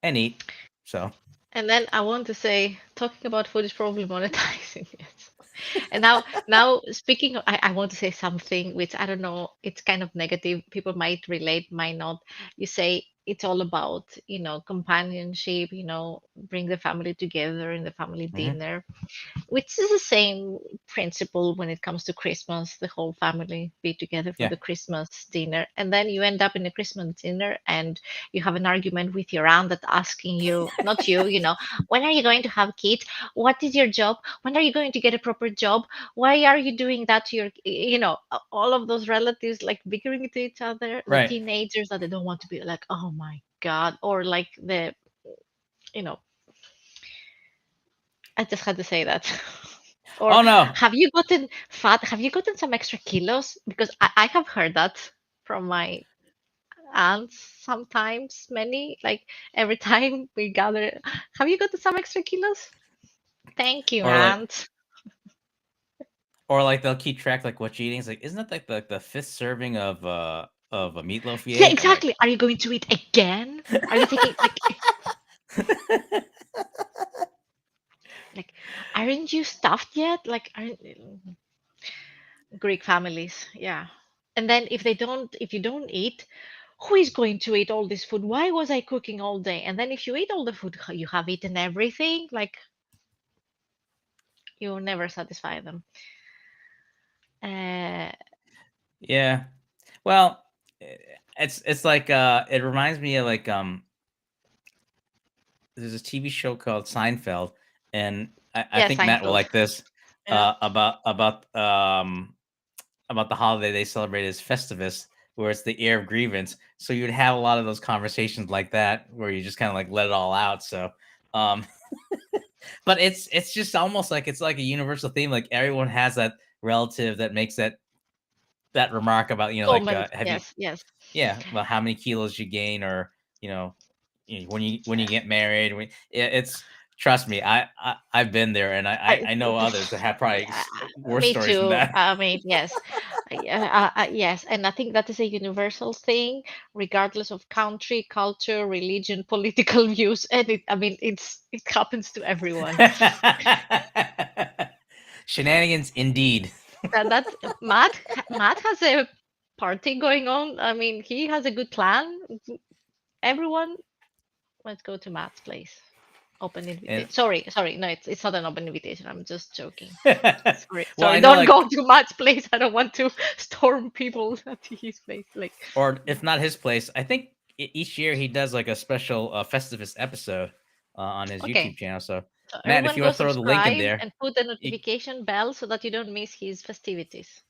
Speaker 1: and eat. So
Speaker 2: And then I want to say, talking about food is probably monetizing it. And now speaking, I want to say something which I don't know, it's kind of negative. People might relate, might not. You say it's all about, companionship, bring the family together in the family
Speaker 1: mhm,
Speaker 2: dinner, which is the same principle when it comes to Christmas. The whole family be together for
Speaker 1: yeah,
Speaker 2: the Christmas dinner, and then you end up in a Christmas dinner, and you have an argument with your aunt that asking you, not you, when are you going to have kids? What is your job? When are you going to get a proper job? Why are you doing that to your, all of those relatives like bickering to each other, the
Speaker 1: right.
Speaker 2: teenagers that they don't want to be like, oh my God, or like you know, I just had to say that. Or
Speaker 1: Oh no.
Speaker 2: have you gotten fat? Have you gotten some extra kilos? Because I have heard that from my aunts sometimes, many, like every time we gather. Have you gotten some extra kilos? Thank you,
Speaker 1: or like
Speaker 2: aunt.
Speaker 1: or like they'll keep track, like, what you're eating. It's like, isn't that like the fifth serving of a meatloaf you
Speaker 2: Yeah,
Speaker 1: ate? I'm like,
Speaker 2: exactly. Are you going to eat again? Are you taking like aren't you stuffed yet? Like aren't Greek families, yeah. And then if you don't eat, who is going to eat all this food? Why was I cooking all day? And then if you eat all the food, you have eaten everything, like you'll never satisfy them. Uh,
Speaker 1: yeah. Well, eh, it's like, it reminds me of, like, there's a TV show called Seinfeld, and I
Speaker 2: yeah,
Speaker 1: think Matt will
Speaker 2: Seinfeld.
Speaker 1: like this,
Speaker 2: Yeah.
Speaker 1: about the holiday they celebrate as Festivus, where it's the air of grievance. So you'd have a lot of those conversations like that, where you just kind of like let it all out. So, um, but it's just almost like it's like a universal theme. Like, everyone has that relative that makes that remark about, like,
Speaker 2: Comment.
Speaker 1: have you,
Speaker 2: Yes, yes.
Speaker 1: yeah, well, how many kilos you gain, or when you get married. It's, trust me, I've been there, and
Speaker 2: I,
Speaker 1: I know others that have probably
Speaker 2: yeah,
Speaker 1: worse
Speaker 2: me
Speaker 1: stories than
Speaker 2: too.
Speaker 1: that.
Speaker 2: I mean, yes, yes, and I think that is a universal thing, regardless of country, culture, religion, political views, and I mean, it happens to everyone.
Speaker 1: Shenanigans, indeed.
Speaker 2: That's Matt. Matt has a party going on. I mean, he has a good plan. Everyone, let's go to Matt's place. Open
Speaker 1: And
Speaker 2: invitation. Sorry. No, it's not an open invitation. I'm just joking.
Speaker 1: well,
Speaker 2: Sorry.
Speaker 1: I know,
Speaker 2: Don't go
Speaker 1: like,
Speaker 2: to Matt's place. I don't want to storm people at his place. Like,
Speaker 1: or if not his place, I think each year he does like a special Festivus episode on his
Speaker 2: okay.
Speaker 1: YouTube channel. So,
Speaker 2: So
Speaker 1: Matt, if
Speaker 2: everyone
Speaker 1: you
Speaker 2: go
Speaker 1: want to throw the link in
Speaker 2: subscribe
Speaker 1: there,
Speaker 2: and put the
Speaker 1: you
Speaker 2: notification bell so that you don't miss his festivities.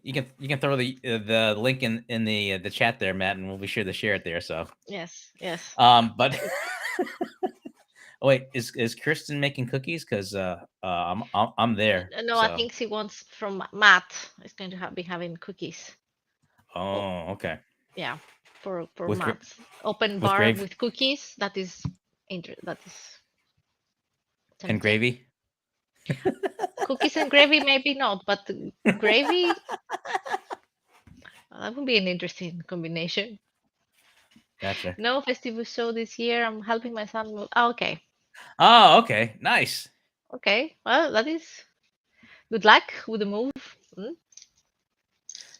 Speaker 1: you can throw the link in the chat there, Matt, and we'll be sure to share it there. So,
Speaker 2: Yes. Yes.
Speaker 1: but Oh wait, is Kirsten making cookies? Because I'm there.
Speaker 2: No, I
Speaker 1: So
Speaker 2: think she wants from Matt. Is going to be having cookies. Oh,
Speaker 1: oh okay,
Speaker 2: yeah, for
Speaker 1: with
Speaker 2: Matt's open
Speaker 1: with
Speaker 2: bar
Speaker 1: gravy
Speaker 2: with cookies. That is
Speaker 1: and
Speaker 2: tempting.
Speaker 1: gravy.
Speaker 2: Cookies and gravy, maybe not, but gravy, that would be an interesting combination.
Speaker 1: Gotcha.
Speaker 2: No festival show this year. I'm helping my son move. Oh, okay.
Speaker 1: Oh, okay, nice.
Speaker 2: Okay. Well, that is good luck with the move. Mm.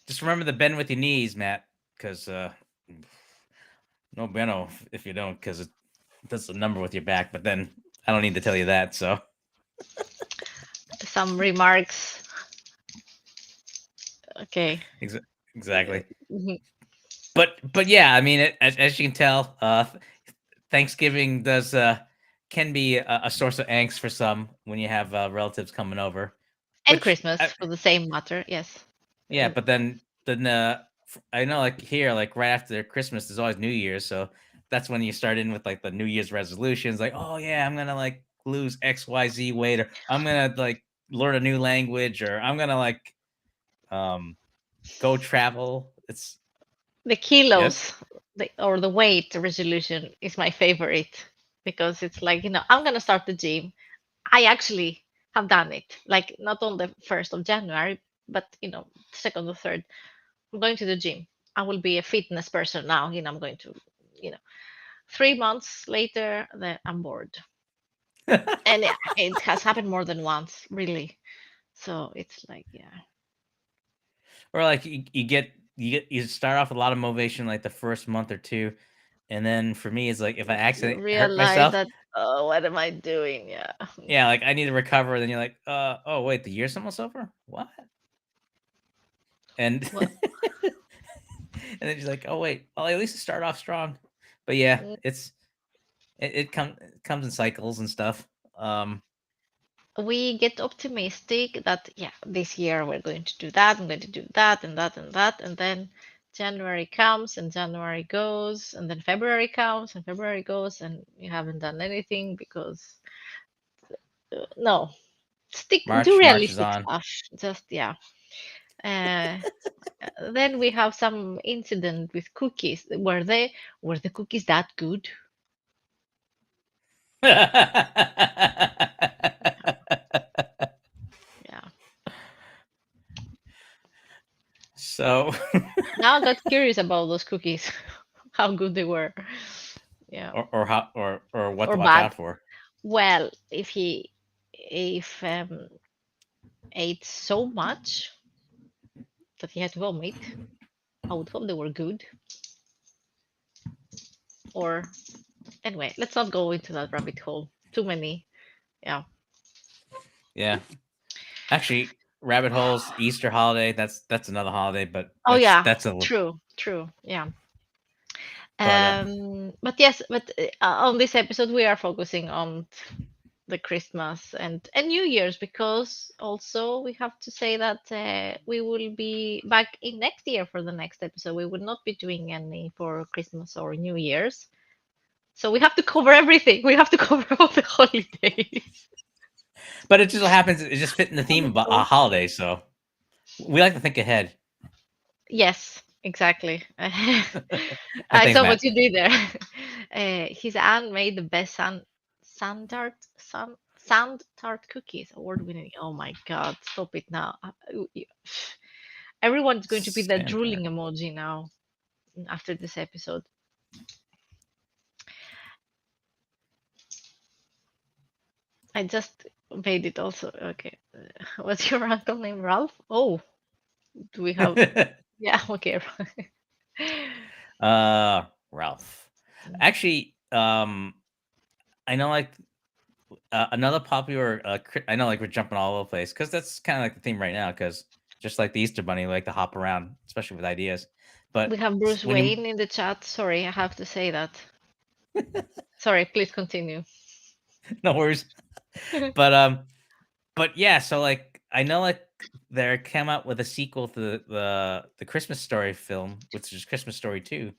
Speaker 1: Just remember to bend with your knees, Matt, because no bueno if you don't, because it does a number with your back. But then I don't need to tell you that. So
Speaker 2: Some remarks. Okay.
Speaker 1: ex- exactly.
Speaker 2: Mhm.
Speaker 1: But yeah, I mean, as you can tell, Thanksgiving does can be a source of angst for some when you have relatives coming over.
Speaker 2: And
Speaker 1: Which
Speaker 2: Christmas for the same matter. Yes.
Speaker 1: yeah, but then I know like here, like right after Christmas, there's always New Year's, so that's when you start in with like the New Year's resolutions, like oh yeah, I'm gonna like lose XYZ weight, or I'm gonna like learn a new language, or I'm gonna like um go travel. It's
Speaker 2: The
Speaker 1: yes.
Speaker 2: kilos or the weight resolution is my favorite because it's like, I'm going to start the gym. I actually have done it, like not on the 1st of January, but, second or third. I'm going to the gym. I will be a fitness person now. I'm going to, you know, 3 months later, then I'm bored. And it has happened more than once, really. So it's like, yeah.
Speaker 1: Or like you start off with a lot of motivation like the first month or two, and then for me it's like if I
Speaker 2: You
Speaker 1: accidentally hurt
Speaker 2: realize
Speaker 1: myself,
Speaker 2: that, oh, what am I doing? Yeah.
Speaker 1: yeah, like I need to recover. Then you're like, oh wait, the year's almost over. What? And
Speaker 2: Well,
Speaker 1: and then she's like, oh wait, well at least it start off strong. But yeah,
Speaker 2: mm,
Speaker 1: it comes in cycles and stuff.
Speaker 2: we get optimistic that, yeah, this year we're going to do that, I'm going to do that and that and that, and then January comes and January goes, and then February comes and February goes, and you haven't done anything because no, stick do
Speaker 1: March marches
Speaker 2: realistic
Speaker 1: on.
Speaker 2: stuff. Just yeah. Uh, then we have some incident with cookies. Were the cookies that good? Yeah.
Speaker 1: So
Speaker 2: Now I got curious about those cookies, how good they were. Yeah.
Speaker 1: or how or what
Speaker 2: Or
Speaker 1: to watch
Speaker 2: bad.
Speaker 1: out for.
Speaker 2: Well, if ate so much that he had to vomit, I would hope they were good. Or anyway, let's not go into that rabbit hole. Too many. Yeah.
Speaker 1: Yeah. Actually, rabbit holes, Easter holiday, that's another holiday, but
Speaker 2: Oh yeah,
Speaker 1: that's a
Speaker 2: true, true. Yeah.
Speaker 1: but
Speaker 2: But yes, but on this episode we are focusing on the Christmas and New Year's because also we have to say that we will be back in next year for the next episode. We will not be doing any for Christmas or New Year's. So we have to cover everything. We have to cover all the holidays.
Speaker 1: it just so happens it just fit in the theme of a holiday, so we like to think ahead.
Speaker 2: Yes, exactly.
Speaker 1: And
Speaker 2: I
Speaker 1: thanks,
Speaker 2: saw what
Speaker 1: Matt.
Speaker 2: you did there. His aunt made the best sand tart cookies, award winning. Oh my god! Stop it now. Everyone's going to be the
Speaker 1: Sandtart.
Speaker 2: drooling emoji now after this episode. I just made it also. Okay. What's your uncle name? Ralph? Oh, do we have? Yeah. Okay.
Speaker 1: Ralph. Actually, I know like another popular I know like we're jumping all over the place because that's kind of like the theme right now because just like the Easter bunny, we like to hop around, especially with ideas.
Speaker 2: We
Speaker 1: But
Speaker 2: have Bruce
Speaker 1: when you
Speaker 2: Wayne in the chat. Sorry, I have to say that. Sorry, please continue.
Speaker 1: no worries. But but yeah, so like I know like they came out with a sequel to the Christmas Story film, which is Christmas Story 2.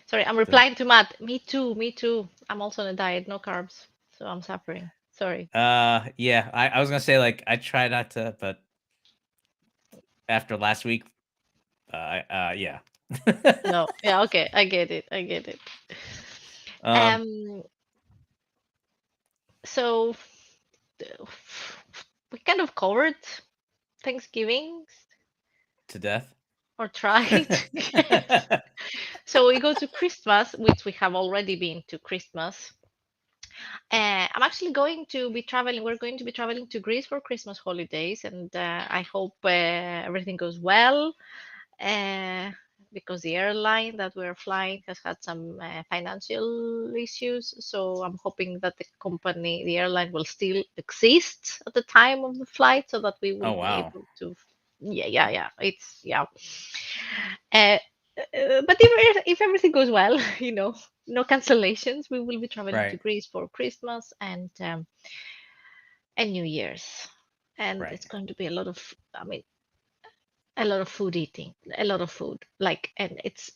Speaker 2: Sorry, I'm
Speaker 1: The
Speaker 2: replying to Matt. Me too, me too. I'm also on a diet, no carbs, so I'm suffering. Sorry.
Speaker 1: Yeah, I was gonna say like I try not to, but after last week, yeah.
Speaker 2: No, yeah, okay, I get it. I get it.
Speaker 1: um,
Speaker 2: Um, so we kind of covered Thanksgiving
Speaker 1: to death.
Speaker 2: or tried. Yes. So we go to Christmas, which we have already been to Christmas. I'm actually going to be traveling. We're going to be traveling to Greece for Christmas holidays, and I hope everything goes well. uh, because the airline that we're flying has had some financial issues. So I'm hoping that the airline will still exist at the time of the flight so that we will
Speaker 1: Oh
Speaker 2: be
Speaker 1: wow!
Speaker 2: able to. Yeah, yeah, yeah. It's, yeah. Uh, but if everything goes well, no cancellations, we will be traveling to
Speaker 1: Right,
Speaker 2: Greece for Christmas and New Year's. And
Speaker 1: right.
Speaker 2: it's going to be a lot of food eating, a lot of food, like, and it's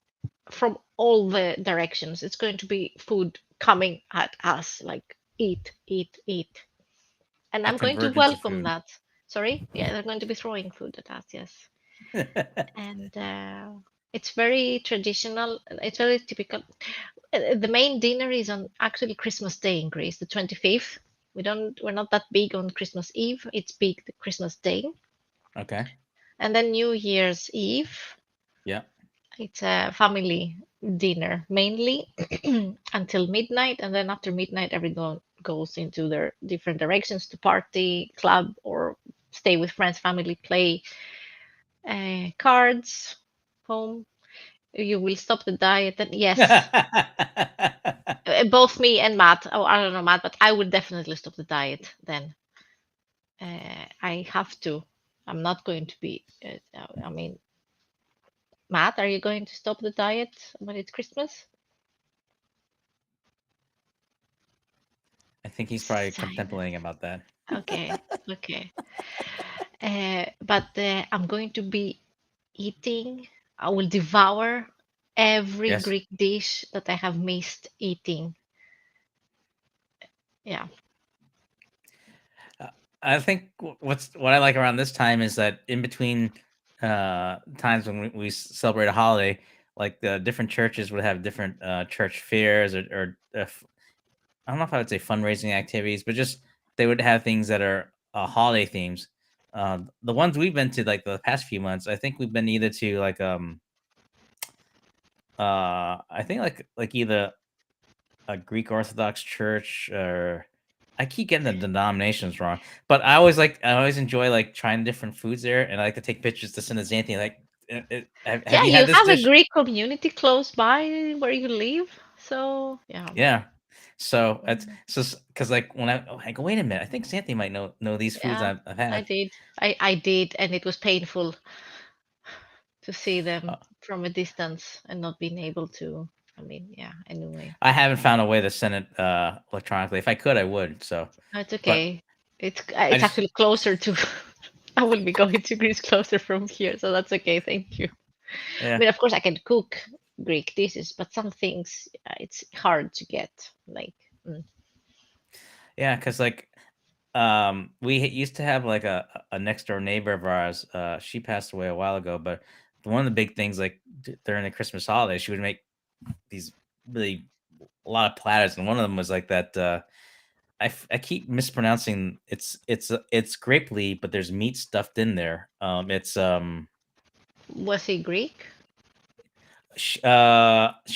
Speaker 2: from all the directions. It's going to be food coming at us, like eat, eat, eat. And
Speaker 1: A
Speaker 2: I'm going to
Speaker 1: convergence of
Speaker 2: welcome
Speaker 1: food.
Speaker 2: that. Sorry? Yeah, they're going to be throwing food at us, yes. And it's very traditional, it's very typical. The main dinner is on actually Christmas Day in Greece, the 25th. We're not that big on Christmas Eve. It's big the Christmas Day.
Speaker 1: Okay.
Speaker 2: And then New Year's Eve.
Speaker 1: Yeah.
Speaker 2: It's a family dinner mainly until midnight, and then after midnight, everyone goes into their different directions to party, club, or stay with friends, family, play cards, home. You will stop the diet, and yes, both me and Matt. Oh, I don't know Matt, but I would definitely stop the diet. Then I have to. I'm not going to be. I mean, Matt, are you going to stop the diet when it's Christmas?
Speaker 1: I think he's probably
Speaker 2: Silent.
Speaker 1: contemplating about that.
Speaker 2: Okay, okay. But I'm going to be eating. I will devour every
Speaker 1: Yes.
Speaker 2: Greek dish that I have missed eating. Yeah.
Speaker 1: Uh, I think what I like around this time is that in between times when we celebrate a holiday, like the different churches would have different church fairs or I don't know if I would say fundraising activities, but just they would have things that are holiday themes. The ones we've been to like the past few months, I think we've been either to like I think like either a Greek Orthodox church or I keep getting the denominations wrong, but I always enjoy like trying different foods there, and I like to take pictures to send to Xanthi. Like, have
Speaker 2: Yeah,
Speaker 1: you
Speaker 2: you
Speaker 1: had this
Speaker 2: have a
Speaker 1: dish?
Speaker 2: Greek community close by where you live. So, yeah.
Speaker 1: Yeah. So it's
Speaker 2: Mm,
Speaker 1: so because like when I go, wait a minute, I think Xanthi might know these foods
Speaker 2: yeah,
Speaker 1: I've
Speaker 2: I
Speaker 1: had.
Speaker 2: did. I did, and it was painful to see
Speaker 1: Uh,
Speaker 2: them from a distance and not being able to. I mean, yeah, anyway.
Speaker 1: I haven't found a way to send it electronically. If I could, I would. So,
Speaker 2: No, it's
Speaker 1: but
Speaker 2: okay.
Speaker 1: I
Speaker 2: It's
Speaker 1: just
Speaker 2: actually closer to. I will be going to Greece closer from here, so that's okay. Thank you. I
Speaker 1: yeah.
Speaker 2: mean, of course, I can cook Greek dishes, but some things it's hard to get. Like, mm.
Speaker 1: Yeah, because like we used to have like a next door neighbor of ours. She passed away a while ago, but one of the big things like during the Christmas holiday, she would make these really a lot of platters, and one of them was like that. I keep mispronouncing it's grape leaf, but there's meat stuffed in there. It's
Speaker 2: Was he Greek
Speaker 1: she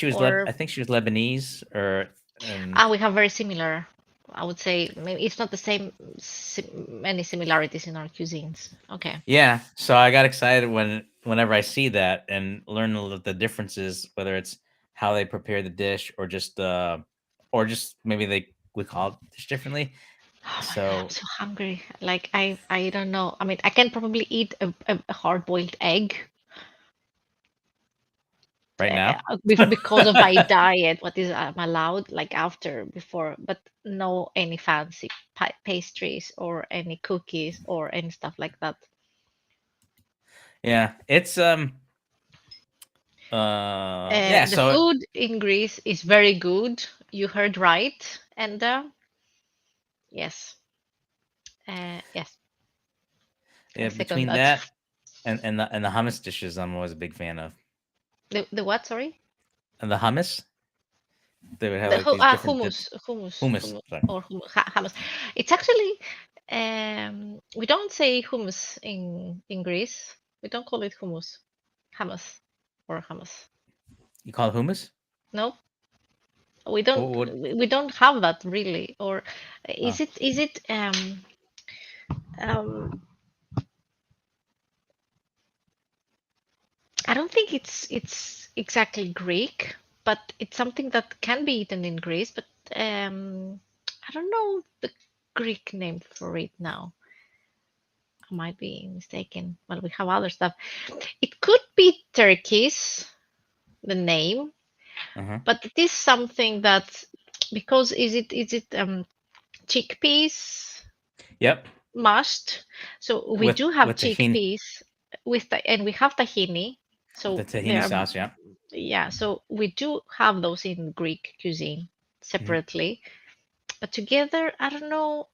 Speaker 1: was I
Speaker 2: or
Speaker 1: think she was Lebanese or and
Speaker 2: we have very similar. I would say maybe it's not the same. Many similarities in our cuisines. Okay.
Speaker 1: yeah. So I got excited whenever I see that and learn the differences, whether it's how they prepare the dish or just maybe they we call it dish differently.
Speaker 2: Oh my God, I'm
Speaker 1: So
Speaker 2: so hungry. Like I don't know. I mean, I can probably eat a hard-boiled egg
Speaker 1: right now,
Speaker 2: because of my diet, what is I'm allowed like after before, but no any fancy pastries or any cookies or any stuff like that.
Speaker 1: yeah, it's yeah.
Speaker 2: The
Speaker 1: So
Speaker 2: food in Greece is very good. You heard right, and yes, yes, I
Speaker 1: Yeah,
Speaker 2: second
Speaker 1: between
Speaker 2: that.
Speaker 1: that and the hummus dishes, I'm always a big fan of.
Speaker 2: The what? Sorry.
Speaker 1: And the hummus, they would have like these different
Speaker 2: Hummus,
Speaker 1: dips.
Speaker 2: hummus,
Speaker 1: Hummus,
Speaker 2: hummus,
Speaker 1: sorry.
Speaker 2: or hummus. It's actually, we don't say hummus in Greece. We don't call it hummus, hummus, or hummus.
Speaker 1: You call it hummus?
Speaker 2: No, we don't.
Speaker 1: What?
Speaker 2: We don't have that really. Or
Speaker 1: Oh,
Speaker 2: is it um I don't think it's exactly Greek, but it's something that can be eaten in Greece. But I don't know the Greek name for it now. I might be mistaken. Well, we have other stuff. It could be Turkish, the name,
Speaker 1: uh-huh.
Speaker 2: but it is something that because is it chickpeas
Speaker 1: Yep.
Speaker 2: mashed? So we
Speaker 1: With
Speaker 2: do have
Speaker 1: with tahini,
Speaker 2: chickpeas with the and we have tahini.
Speaker 1: the
Speaker 2: So they
Speaker 1: tahini
Speaker 2: are
Speaker 1: sauce. Yeah.
Speaker 2: yeah. So we do have those in Greek cuisine
Speaker 1: Hmm.
Speaker 2: separately, but together I don't know.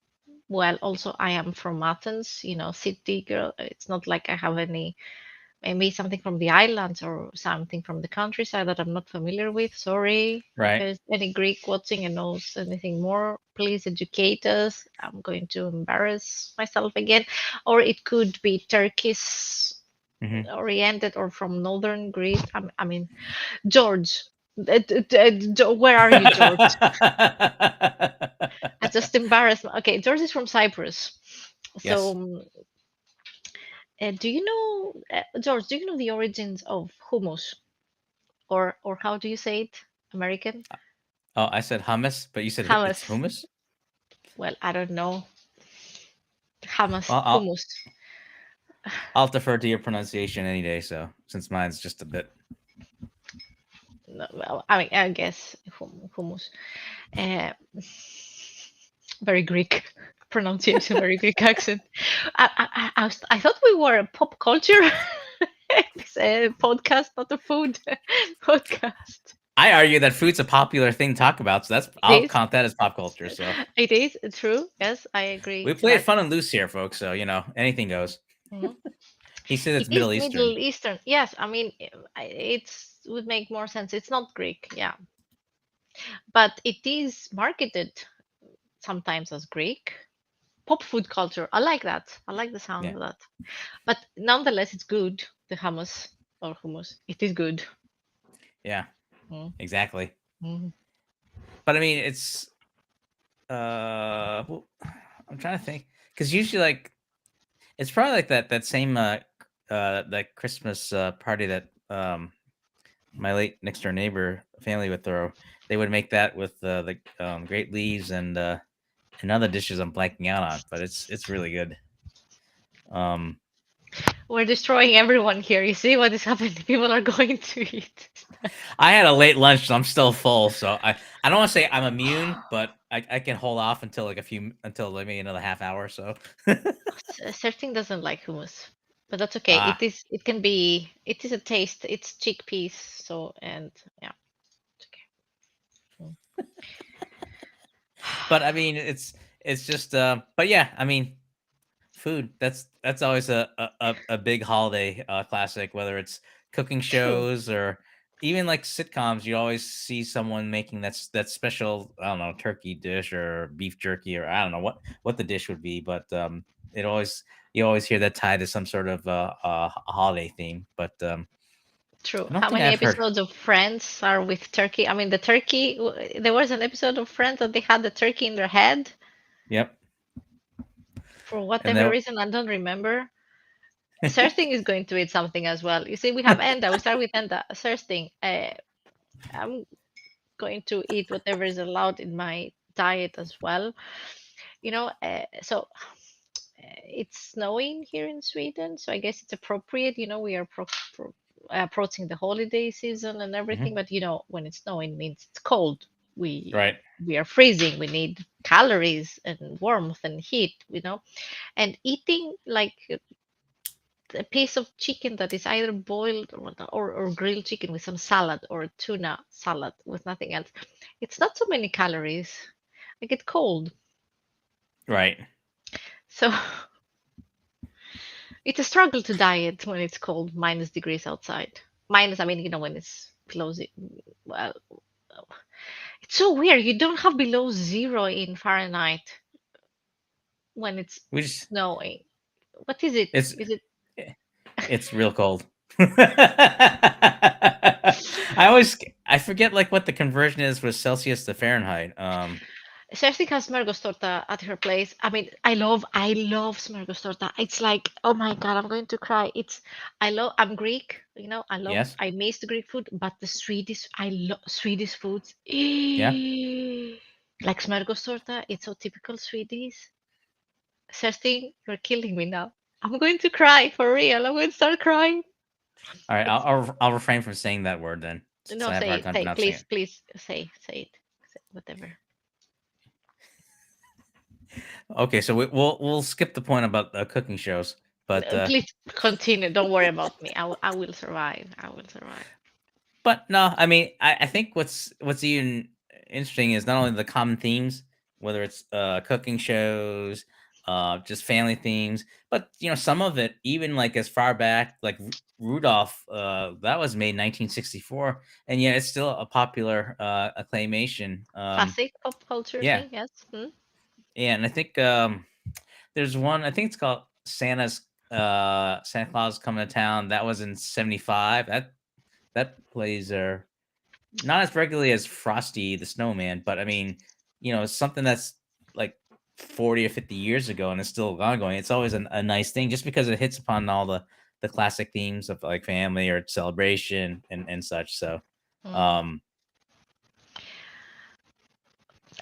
Speaker 2: Well, also I am from Athens, city girl. It's not like I have any maybe something from the islands or something from the countryside that I'm not familiar with. Sorry if
Speaker 1: Right.
Speaker 2: there's any Greek watching and knows anything more. Please educate us. I'm going to embarrass myself again. Or it could be Turkish
Speaker 1: Hmm.
Speaker 2: oriented or from northern Greece. I mean, George. Where are you, George? I just embarrassed. Okay, George is from Cyprus. So,
Speaker 1: Yes.
Speaker 2: do you know, George? Do you know the origins of hummus, or how do you say it? American
Speaker 1: Oh, I said hummus, but you said it's
Speaker 2: hummus.
Speaker 1: hummus.
Speaker 2: Well, I don't know. Hummus,
Speaker 1: Well,
Speaker 2: hummus.
Speaker 1: I'll defer to your pronunciation any day. So since mine's just a bit.
Speaker 2: No, well, I mean, I guess hummus. Uh, very Greek pronunciation, very Greek accent. I thought we were a pop culture podcast, not a food podcast.
Speaker 1: I argue that food's a popular thing to talk about, so that's
Speaker 2: It
Speaker 1: I'll
Speaker 2: is.
Speaker 1: count that as pop culture. So
Speaker 2: It is true. Yes, I
Speaker 1: we
Speaker 2: agree.
Speaker 1: play it
Speaker 2: But
Speaker 1: fun and loose here, folks. So anything goes.
Speaker 2: mhm.
Speaker 1: He said
Speaker 2: It
Speaker 1: it's
Speaker 2: is
Speaker 1: Middle Eastern.
Speaker 2: Middle Eastern. Yes, I mean it's would make more sense. It's not Greek, yeah, but it is marketed sometimes as Greek. Pop food culture. I like that. I like the sound
Speaker 1: Yeah.
Speaker 2: of that. But nonetheless, it's good. The hummus or hummus. It is good.
Speaker 1: Yeah.
Speaker 2: Mm,
Speaker 1: Exactly.
Speaker 2: mm.
Speaker 1: But I mean, it's well, I'm trying to think because usually like it's probably like that same that Christmas party that my late next door neighbor family would throw. They would make that with the great leaves and other dishes I'm blanking out on, but it's really good. Um,
Speaker 2: We're destroying everyone here. You see what is happening? People are going to eat.
Speaker 1: I had a late lunch, so I'm still full. So I don't want to say I'm immune, but I can hold off until until like maybe another half hour or so.
Speaker 2: Certain doesn't like hummus, but that's okay. It
Speaker 1: Ah,
Speaker 2: is. It can be. It is a taste. It's chickpeas. So and yeah, it's okay.
Speaker 1: but I mean it's just but yeah, I mean food that's always a big holiday classic, whether it's cooking
Speaker 2: True.
Speaker 1: shows or even like sitcoms. You always see someone making that special, I don't know, turkey dish or beef jerky, or I don't know what the dish would be, but it always you always hear that tied to some sort of holiday theme. But
Speaker 2: True.
Speaker 1: I don't
Speaker 2: How
Speaker 1: think
Speaker 2: many
Speaker 1: I've heard.
Speaker 2: episodes of Friends are with turkey? I mean, the turkey. There was an episode of Friends that they had the turkey in their head
Speaker 1: Yep.
Speaker 2: for
Speaker 1: And
Speaker 2: whatever
Speaker 1: then
Speaker 2: reason. I don't remember. Thirsting is going to eat something as well. You see, we have Enda. We start with Enda. Thirsting. I'm going to eat whatever is allowed in my diet as well. So it's snowing here in Sweden, so I guess it's appropriate. We are approaching the holiday season and everything,
Speaker 1: Mhm.
Speaker 2: but when it's snowing, it means it's cold. We
Speaker 1: Right.
Speaker 2: we are freezing. We need calories and warmth and heat. And eating like a piece of chicken that is either boiled or grilled chicken with some salad or tuna salad with nothing else. It's not so many calories. I get cold.
Speaker 1: Right.
Speaker 2: So it's a struggle to diet when it's cold, minus degrees outside. Minus, I mean, when it's below well, it's so weird. You don't have below zero in Fahrenheit when it's
Speaker 1: We just
Speaker 2: snowing. What is it?
Speaker 1: it's
Speaker 2: Is it
Speaker 1: it's real cold. I always I forget like what the conversion is with Celsius to Fahrenheit.
Speaker 2: Kerstin has smörgås torta at her place. I mean, I love smörgås torta. It's like, oh my God, I'm going to cry. I'm Greek,
Speaker 1: Yes.
Speaker 2: I miss the Greek food, but I love Swedish foods.
Speaker 1: Yeah.
Speaker 2: Like smörgås torta, it's so typical Swedish. Kerstin, you're killing me now. I'm going to cry for real. I'm going to start crying.
Speaker 1: All right.
Speaker 2: It's
Speaker 1: I'll refrain from saying that word then, since
Speaker 2: no,
Speaker 1: I have a hard time
Speaker 2: say,
Speaker 1: pronouncing
Speaker 2: please,
Speaker 1: it.
Speaker 2: please say it, whatever.
Speaker 1: Okay, so we'll skip the point about cooking shows, but
Speaker 2: Please continue. Don't worry about me. I will survive. I will survive.
Speaker 1: no, I mean, I think what's even interesting is not only the common themes, whether it's cooking shows, just family themes, but some of it even like as far back like Rudolph, that was made 1964, and yet it's still a popular acclamation.
Speaker 2: Classic pop culture
Speaker 1: Yeah,
Speaker 2: thing, yes. Hmm?
Speaker 1: yeah, and I think there's one. I think it's called Santa Claus Coming to Town. That was in '75. That plays not as regularly as Frosty the Snowman, but I mean, it's something that's like 40 or 50 years ago and it's still ongoing. It's always a nice thing just because it hits upon all the classic themes of like family or celebration and such. So,
Speaker 2: Mm.
Speaker 1: um,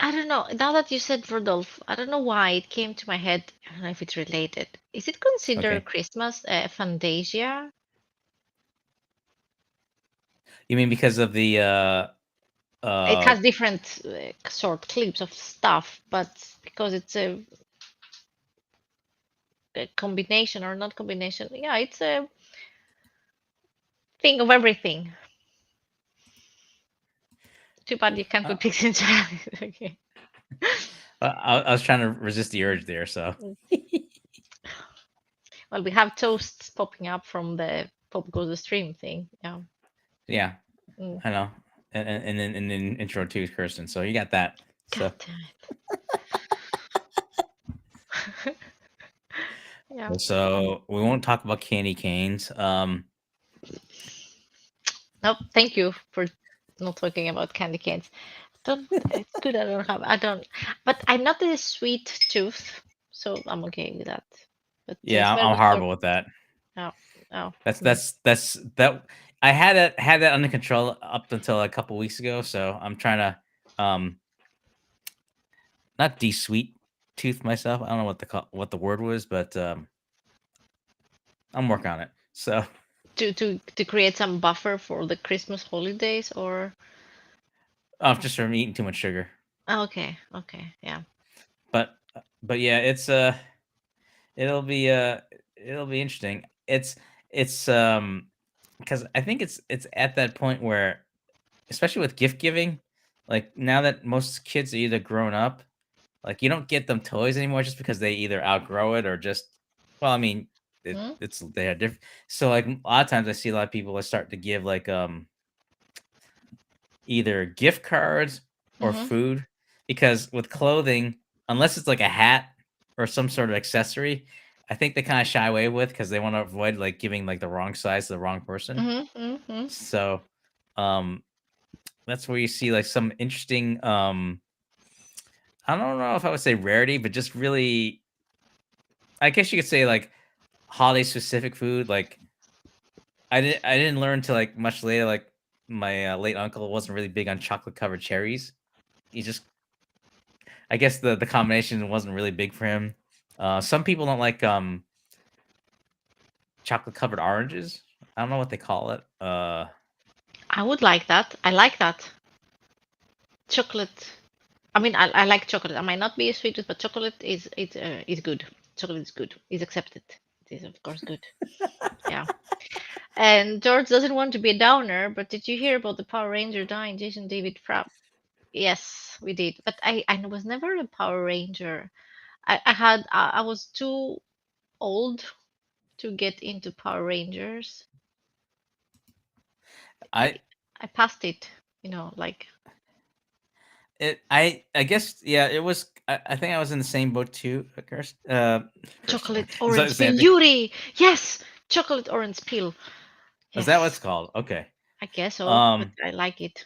Speaker 2: I don't know. Now that you said Rudolph, I don't know why it came to my head. I don't know if it's related. Is it considered
Speaker 1: okay.
Speaker 2: Christmas Fantasia?
Speaker 1: You mean because of the
Speaker 2: It
Speaker 1: uh
Speaker 2: has different short clips of stuff, but because it's a combination or not combination, yeah, it's a thing of everything. Too bad you can't
Speaker 1: uh,
Speaker 2: put pigs in Chinese. Okay.
Speaker 1: I was trying to resist the urge there, so
Speaker 2: Well, we have toasts popping up from the Pop Goes the Stream thing. Yeah.
Speaker 1: yeah,
Speaker 2: Mm.
Speaker 1: I know. And then intro to Kirsten. So you got that.
Speaker 2: God
Speaker 1: So
Speaker 2: damn it. Yeah.
Speaker 1: so we won't talk about candy canes.
Speaker 2: Nope. Thank you for not talking about candy canes. Don't. It's good. I don't have. I don't. But I'm not a sweet tooth, so I'm okay with that. But
Speaker 1: Yeah, I'm
Speaker 2: smörgåstårta.
Speaker 1: horrible with that.
Speaker 2: Oh, oh.
Speaker 1: That's
Speaker 2: Mm.
Speaker 1: that's that's that. I had that under control up until a couple weeks ago. So I'm trying to not de-sweet tooth myself. I don't know what the word was, but I'm working on it. So
Speaker 2: To create some buffer for the Christmas holidays, or
Speaker 1: just from eating too much sugar.
Speaker 2: okay, okay, yeah.
Speaker 1: But yeah, it'll be it'll be interesting. It's because I think it's at that point where, especially with gift giving, like now that most kids are either grown up, like you don't get them toys anymore just because they either outgrow it or just, well, I mean,
Speaker 2: Hmm?
Speaker 1: it's they are different. So like a lot of times I see a lot of people are starting to give like either gift cards or
Speaker 2: Mm-hmm.
Speaker 1: food, because with clothing, unless it's like a hat or some sort of accessory, I think they kind of shy away with because they want to avoid like giving like the wrong size to the wrong person.
Speaker 2: Mm-hmm. Mm-hmm.
Speaker 1: So um that's where you see like some interesting I don't know if I would say rarity, but just really, I guess you could say like holiday specific food. Like I didn't learn to like much later. Like my late uncle wasn't really big on chocolate covered cherries. He just, I guess the combination wasn't really big for him. Some people don't like chocolate covered oranges. I don't know what they call it.
Speaker 2: I would like that. I like that. Chocolate. I mean, I like chocolate. I might not be a sweet tooth, but chocolate is good. Chocolate is good. Is accepted. is of course good. Yeah. And George doesn't want to be a downer, but did you hear about the Power Ranger dying, Jason David Frapp? Yes, we did. But I was never a Power Ranger. I was too old to get into Power Rangers.
Speaker 1: I
Speaker 2: Like I passed it, like
Speaker 1: I guess yeah, it was. I think I was in the same boat too. Kirsten,
Speaker 2: chocolate
Speaker 1: is that
Speaker 2: orange peel.
Speaker 1: Xanthi?
Speaker 2: Yuri! Yes! Chocolate orange peel.
Speaker 1: Is that what it's
Speaker 2: Yes.
Speaker 1: called? Okay.
Speaker 2: I guess so, but
Speaker 1: Um,
Speaker 2: I like it.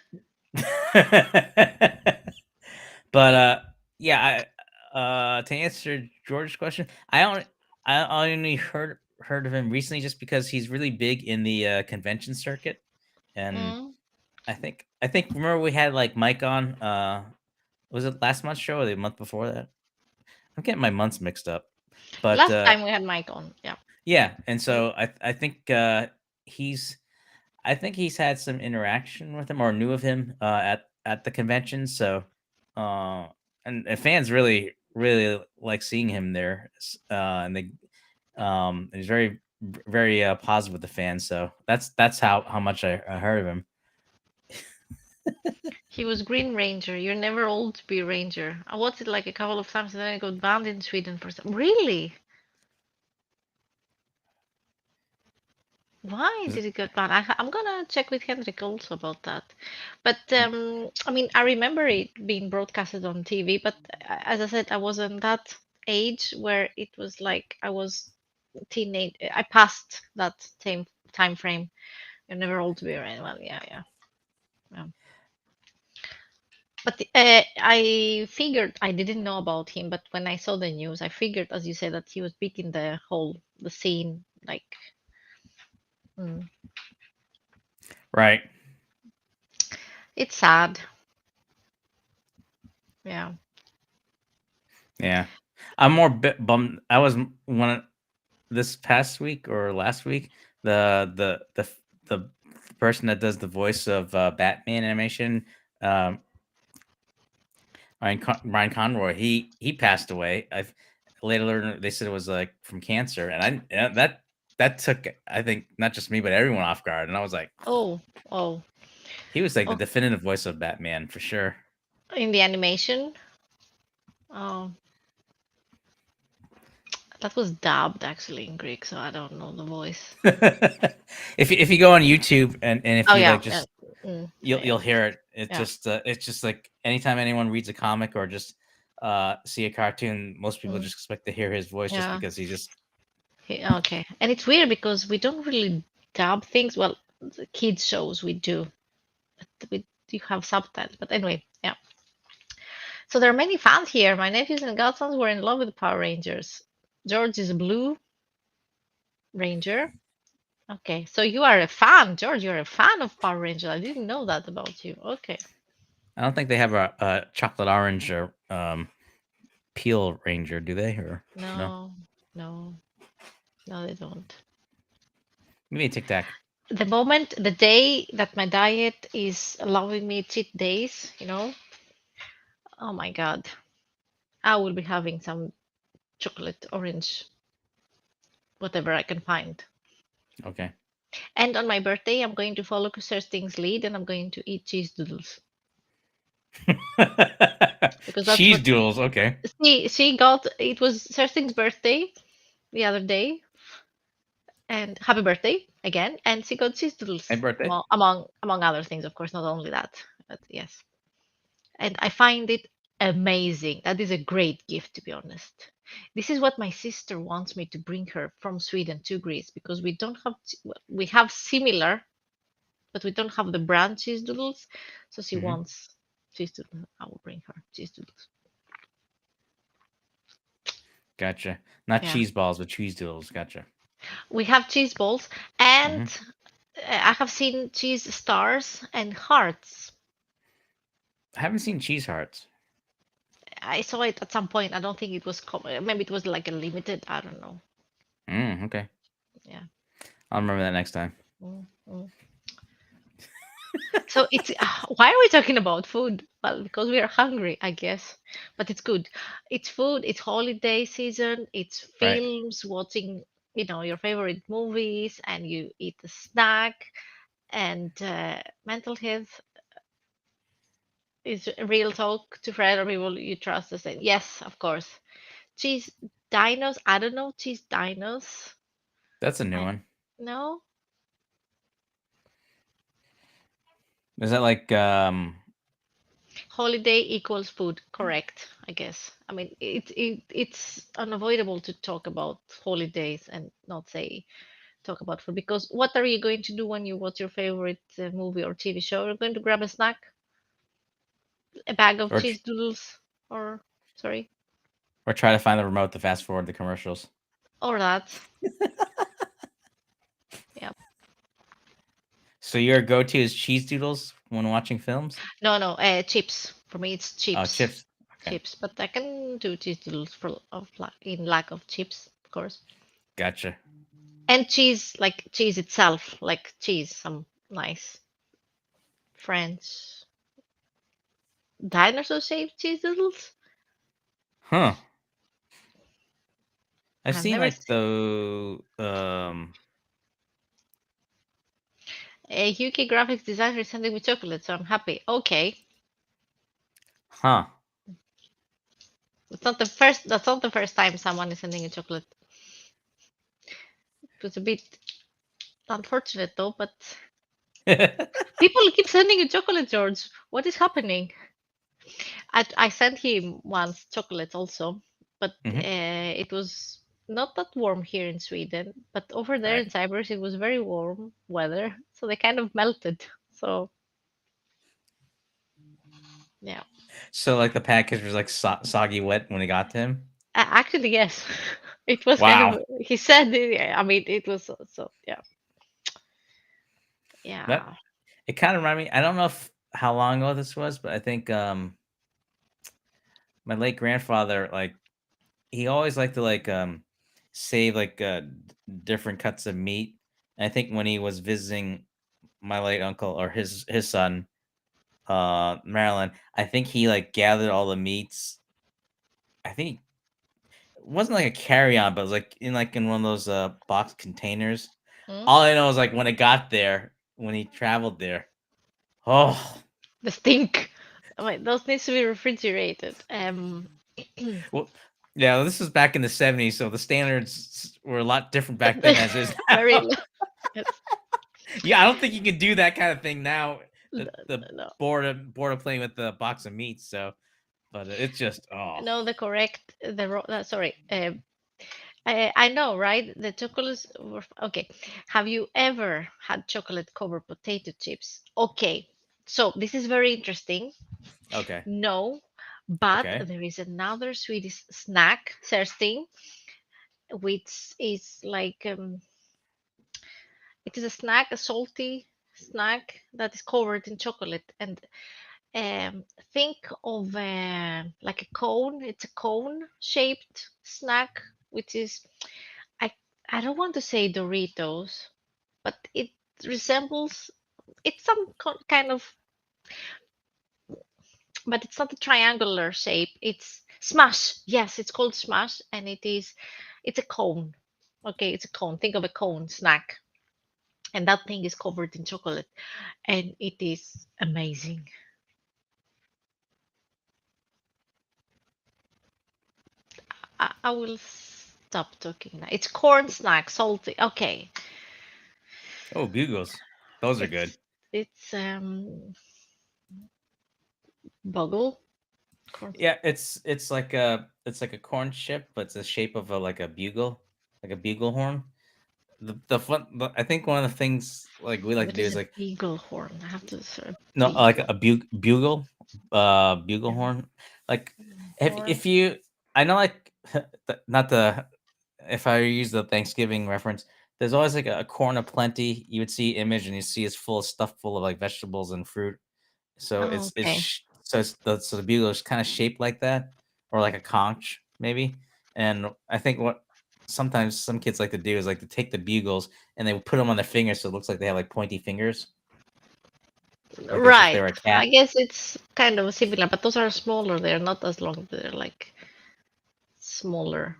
Speaker 1: but yeah. To answer George's question, I only heard of him recently just because he's really big in the convention circuit, and
Speaker 2: Mm.
Speaker 1: I think remember we had like Mike on. Was it last month's show or the month before that? I'm getting my months mixed up. But
Speaker 2: Last time we had Mike on. Yeah.
Speaker 1: yeah, and
Speaker 2: Mm.
Speaker 1: so I think he's I think he's had some interaction with him or knew of him at the convention. So uh, and fans really like seeing him there, and they and he's very positive with the fans. So that's how much I heard of him.
Speaker 2: He was Green Ranger. You're never old to be Ranger. I watched it like a couple of times and then I got banned in Sweden for some. Really? Why
Speaker 1: Is
Speaker 2: did it get banned? I'm gonna check with Henrik also about that. But I mean, I remember it being broadcasted on TV, but as I said, I wasn't that age where it was like I was teenage. I passed that time frame. You're never old to be around. Well, yeah, yeah. Yeah. But I figured I didn't know about him, but when I saw the news, I figured, as you said, that he was big in the scene. Like, mm,
Speaker 1: right?
Speaker 2: it's sad. Yeah.
Speaker 1: Yeah, I'm more bummed. I was one this past week or last week. The person that does the voice of Batman animation, um, Ryan Conroy, he passed away. I've later learned they said it was like from cancer, and that took I think not just me but everyone off guard. And I was like,
Speaker 2: Oh, oh,
Speaker 1: he was like the
Speaker 2: oh.
Speaker 1: definitive voice of Batman for sure.
Speaker 2: In the animation, oh, that was dubbed actually in Greek, so I don't know the voice.
Speaker 1: If you go on YouTube and if
Speaker 2: Oh
Speaker 1: you
Speaker 2: yeah,
Speaker 1: like
Speaker 2: yeah,
Speaker 1: just
Speaker 2: yeah,
Speaker 1: you'll
Speaker 2: yeah,
Speaker 1: hear it.
Speaker 2: yeah.
Speaker 1: It's just like anytime anyone reads a comic or just see a cartoon, most people
Speaker 2: Mm,
Speaker 1: just expect to hear his voice just
Speaker 2: yeah.
Speaker 1: because he just
Speaker 2: Okay, and it's weird because we don't really dub things. Well, the kids shows we do, but we do have subtitles. But anyway, yeah. So there are many fans here. My nephews and godsons were in love with Power Rangers. George is a blue ranger. Okay, so you are a fan, George. You're a fan of Power Rangers. I didn't know that about you. Okay.
Speaker 1: I don't think they have a chocolate orange or peel ranger, do they? Or no?
Speaker 2: No, no, no, they don't.
Speaker 1: Maybe a Tic Tac.
Speaker 2: The day that my diet is allowing me cheat days, oh my God, I will be having some chocolate, orange, whatever I can find.
Speaker 1: Okay.
Speaker 2: And on my birthday, I'm going to follow Kirsting's lead and I'm going to eat cheese doodles because that's
Speaker 1: Cheese
Speaker 2: what
Speaker 1: doodles. Okay.
Speaker 2: she got. It was Kirsting's birthday the other day, and happy birthday again. And she got cheese doodles
Speaker 1: My birthday.
Speaker 2: among other things, of course, not only that, but yes. And I find it amazing. That is a great gift, to be honest. This is what my sister wants me to bring her from Sweden to Greece because we don't have well, we have similar, but we don't have the brand cheese doodles. So she
Speaker 1: Hmm.
Speaker 2: wants cheese doodles. I will bring her cheese doodles.
Speaker 1: Gotcha. Not
Speaker 2: Yeah,
Speaker 1: cheese balls, but cheese doodles. Gotcha.
Speaker 2: we have cheese balls, and
Speaker 1: Hmm.
Speaker 2: I have seen cheese stars and hearts.
Speaker 1: I haven't seen cheese hearts.
Speaker 2: I saw it at some point. I don't think it was maybe it was like a limited. I don't know.
Speaker 1: Okay.
Speaker 2: Yeah.
Speaker 1: I'll remember that next time.
Speaker 2: Mm, mm. So it's why are we talking about food? Well, because we are hungry, I guess. But it's good. It's food, it's holiday season, it's
Speaker 1: Right.
Speaker 2: films, watching your favorite movies, and you eat a snack, and mental health is real talk to friends or people you trust to say, yes, of course. Cheese dinos, I don't know, cheese dinos.
Speaker 1: That's a new
Speaker 2: I
Speaker 1: one.
Speaker 2: no.
Speaker 1: Is that like
Speaker 2: Holiday equals food, correct, I guess. I mean, it's unavoidable to talk about holidays and not say talk about food, because what are you going to do when you watch your favorite movie or TV show? You're going to grab a snack, a bag of
Speaker 1: or
Speaker 2: cheese doodles, or sorry,
Speaker 1: or try to find the remote to fast forward the commercials?
Speaker 2: or that. Yeah.
Speaker 1: So your go-to is cheese doodles when watching films?
Speaker 2: No, no, chips. For me, it's
Speaker 1: Oh,
Speaker 2: chips.
Speaker 1: chips. Okay,
Speaker 2: Chips, but I can do cheese doodles in lack of chips, of course.
Speaker 1: gotcha.
Speaker 2: And cheese, like cheese itself, like cheese, some nice French dinosaur shaped cheese doodles.
Speaker 1: Huh. I've
Speaker 2: I've
Speaker 1: seen
Speaker 2: never
Speaker 1: like
Speaker 2: seen
Speaker 1: the
Speaker 2: a UK graphics designer is sending me chocolate, so I'm happy. Okay,
Speaker 1: huh.
Speaker 2: That's not the first time someone is sending a chocolate. It was a bit unfortunate though, but people keep sending you chocolate, George. What is happening? I sent him once chocolate also, but
Speaker 1: Hmm.
Speaker 2: it was not that warm here in Sweden. But over there
Speaker 1: Right.
Speaker 2: in Cyprus, it was very warm weather, so they kind of melted. So yeah,
Speaker 1: So like the package was like soggy wet when it got to him.
Speaker 2: actually yes, it was kind of.
Speaker 1: Wow.
Speaker 2: He said, I mean, it was so yeah,
Speaker 1: That
Speaker 2: yeah.
Speaker 1: it kind of reminded me. I don't know if how long ago this was, but I think my late grandfather like he always liked to like save like different cuts of meat. And I think when he was visiting my late uncle or his son, Maryland, I think he like gathered all the meats. I think it wasn't like a carry-on, but it was like in one of those box containers.
Speaker 2: Hmm?
Speaker 1: All I know is like when it got there, when he traveled there. Oh,
Speaker 2: The stink. I mean, those needs to be refrigerated.
Speaker 1: well, yeah, this was back in the 70s, so the standards were a lot different back then as is
Speaker 2: Very.
Speaker 1: now.
Speaker 2: Yes.
Speaker 1: Yeah, I don't think you can do that kind of thing now.
Speaker 2: No,
Speaker 1: The
Speaker 2: no,
Speaker 1: board of playing with the box of meats. So, but it's just
Speaker 2: no, the correct, sorry. I know, right? The chocolates were okay. Have you ever had chocolate covered potato chips? Okay, so this is very interesting.
Speaker 1: okay,
Speaker 2: No, but
Speaker 1: okay,
Speaker 2: there is another Swedish snack, thirsting, which is like it is a snack, a salty snack that is covered in chocolate, and think of like a cone. It's a cone shaped snack, which is I I don't want to say Doritos, but it resembles. It's some kind of, but it's not a triangular shape. It's Smash. Yes, it's called Smash, and it's a cone. Okay, it's a cone. Think of a cone snack, and that thing is covered in chocolate, and it is amazing. I will stop talking now. It's corn snack, salty. Okay,
Speaker 1: oh, Googles, those are good.
Speaker 2: it's boggle corn.
Speaker 1: Yeah, it's like a corn chip, but it's the shape of a like a bugle, like a bugle horn. I think one of the things like we like to
Speaker 2: What
Speaker 1: do
Speaker 2: is
Speaker 1: is
Speaker 2: a
Speaker 1: like
Speaker 2: beagle horn? I have to search
Speaker 1: no, like
Speaker 2: beagle
Speaker 1: a bugle, bugle horn. Like
Speaker 2: horn.
Speaker 1: if you, I know like not the if I use the Thanksgiving reference, there's always like a corn of plenty. You would see image and you see it's full of stuff full of like vegetables and fruit. So
Speaker 2: Oh, okay.
Speaker 1: so the bugle is kind of shaped like that, or like a conch maybe. And I think what sometimes some kids like to do is like to take the bugles and they would put them on their fingers so it looks like they have like pointy fingers, like as if they
Speaker 2: Right.
Speaker 1: were a
Speaker 2: I
Speaker 1: cat.
Speaker 2: guess it's kind of similar, but those are smaller. They're not as long. They're like smaller.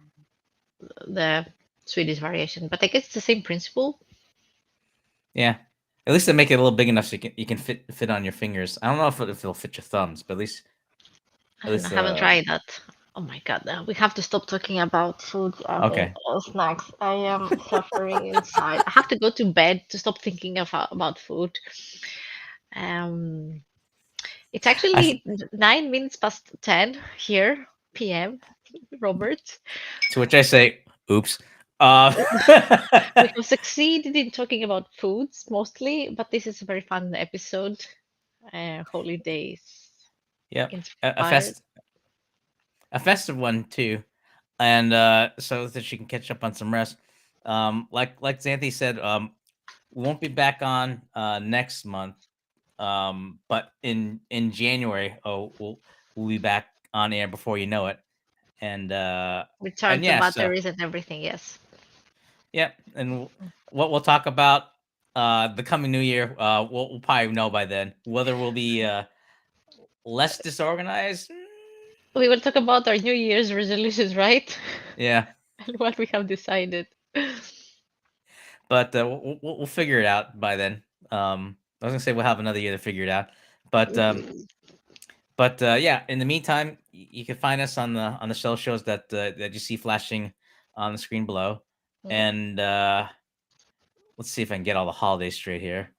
Speaker 2: The Swedish variation, but I guess it's the same principle.
Speaker 1: Yeah. At least they make it a little big enough so you can fit on your fingers. I don't know if it'll fit your thumbs, but
Speaker 2: I
Speaker 1: at
Speaker 2: don't know,
Speaker 1: least
Speaker 2: haven't tried that. Oh my god, we have to stop talking about food and
Speaker 1: okay.
Speaker 2: snacks. I am suffering inside. I have to go to bed to stop thinking about food. Um, it's
Speaker 1: I f-
Speaker 2: actually 9 minutes past 10 here, PM, Robert.
Speaker 1: to which I say, oops. Uh,
Speaker 2: We have succeeded in talking about foods mostly, but this is a very fun episode. Holidays
Speaker 1: yep. A
Speaker 2: inspired.
Speaker 1: fest a festive one too, and so that she can catch up on some rest. Like Xanthi said, we won't be back on next month. But in January, we'll be back on air before you know it, and
Speaker 2: Return to
Speaker 1: yeah, so
Speaker 2: batteries and everything, yes.
Speaker 1: yeah, and what we'll talk about the coming new year. We'll probably know by then whether we'll be less disorganized.
Speaker 2: We will talk about our New Year's resolutions, right?
Speaker 1: Yeah,
Speaker 2: And what we have decided.
Speaker 1: but we'll figure it out by then. I was gonna say we'll have another year to figure it out, but yeah. In the meantime, you can find us on the shows that you see flashing on the screen below,
Speaker 2: Mm.
Speaker 1: and let's see if I can get all the holidays straight here.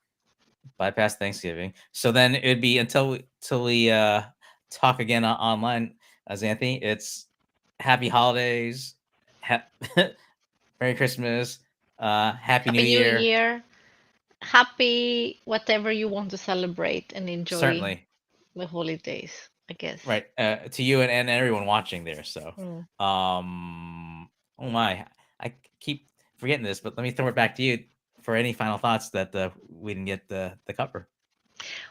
Speaker 1: Bypass Thanksgiving. So then it'd be until we talk again online, as Anthony. It's happy holidays, ha- Merry Christmas, Happy New
Speaker 2: Happy New
Speaker 1: Year.
Speaker 2: Year. Happy whatever you want to celebrate and enjoy
Speaker 1: Certainly,
Speaker 2: the holidays, I guess.
Speaker 1: right, to you and everyone watching there. So,
Speaker 2: Mm.
Speaker 1: oh my, I keep forgetting this, but let me throw it back to you for any final thoughts that we didn't get the cover.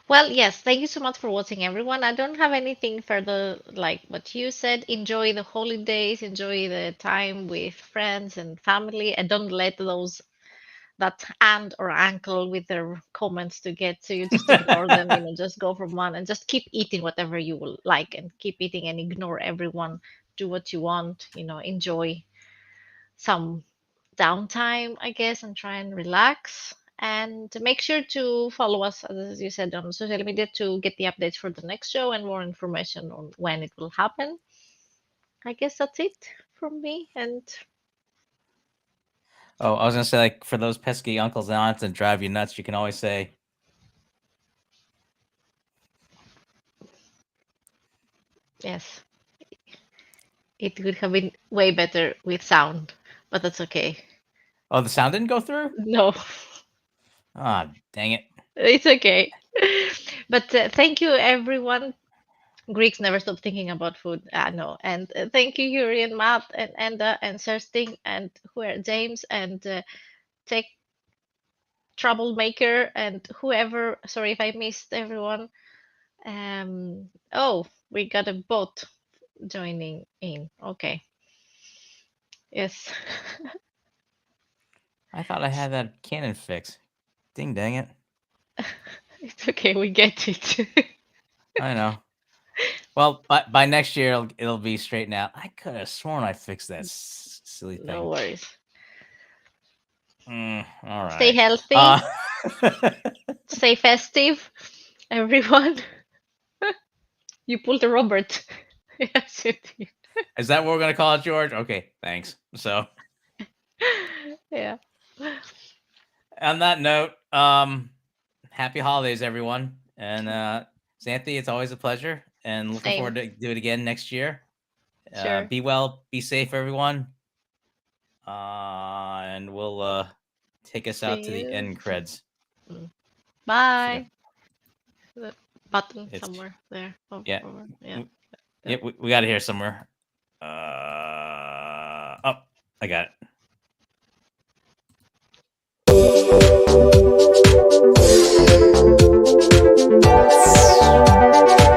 Speaker 2: Well, yes, thank you so much for watching, everyone. I don't have anything further like what you said. Enjoy the holidays, enjoy the time with friends and family, and don't let those that aunt or uncle with their comments to get to you. Just ignore them, just go from one and just keep eating whatever you will like and keep eating and ignore everyone. Do what you want, enjoy some downtime, I guess, and try and relax. And make sure to follow us, as you said, on social media to get the updates for the next show and more information on when it will happen. I guess that's it from me. And
Speaker 1: Oh, I was gonna say, like, for those pesky uncles and aunts that drive you nuts, you can always say,
Speaker 2: yes, it could have been way better with sound, but that's okay.
Speaker 1: "Oh, the sound didn't go through."
Speaker 2: No,
Speaker 1: Ah, dang it.
Speaker 2: it's okay. But thank you, everyone. Greeks never stop thinking about food. I know. And thank you, Yuri and Matt and Enda and Sersting and who are James and Tech Troublemaker and whoever. Sorry if I missed everyone. Oh, we got a bot joining in. Okay. Yes.
Speaker 1: I thought I had that cannon fixed. Ding dang it.
Speaker 2: It's okay. We get it.
Speaker 1: I know. Well, by next year it'll be straightened out. I could have sworn I fixed that silly
Speaker 2: No
Speaker 1: thing.
Speaker 2: worries.
Speaker 1: All
Speaker 2: Stay
Speaker 1: right.
Speaker 2: healthy. Stay festive, everyone. You pulled a Robert. Yes, you did.
Speaker 1: Is that what we're gonna call it, George? Okay, thanks. So
Speaker 2: Yeah.
Speaker 1: on that note, happy holidays, everyone. And Xanthi, it's always a pleasure. And looking
Speaker 2: Same.
Speaker 1: forward to do it again next year.
Speaker 2: Sure.
Speaker 1: Be well, be safe, everyone. And we'll take us out
Speaker 2: See
Speaker 1: to the
Speaker 2: you
Speaker 1: end
Speaker 2: soon.
Speaker 1: creds. I forgot.
Speaker 2: Bye. The button
Speaker 1: It's
Speaker 2: somewhere there.
Speaker 1: yeah,
Speaker 2: Over. Yeah.
Speaker 1: w- yeah. We got it here somewhere. Oh, I got it.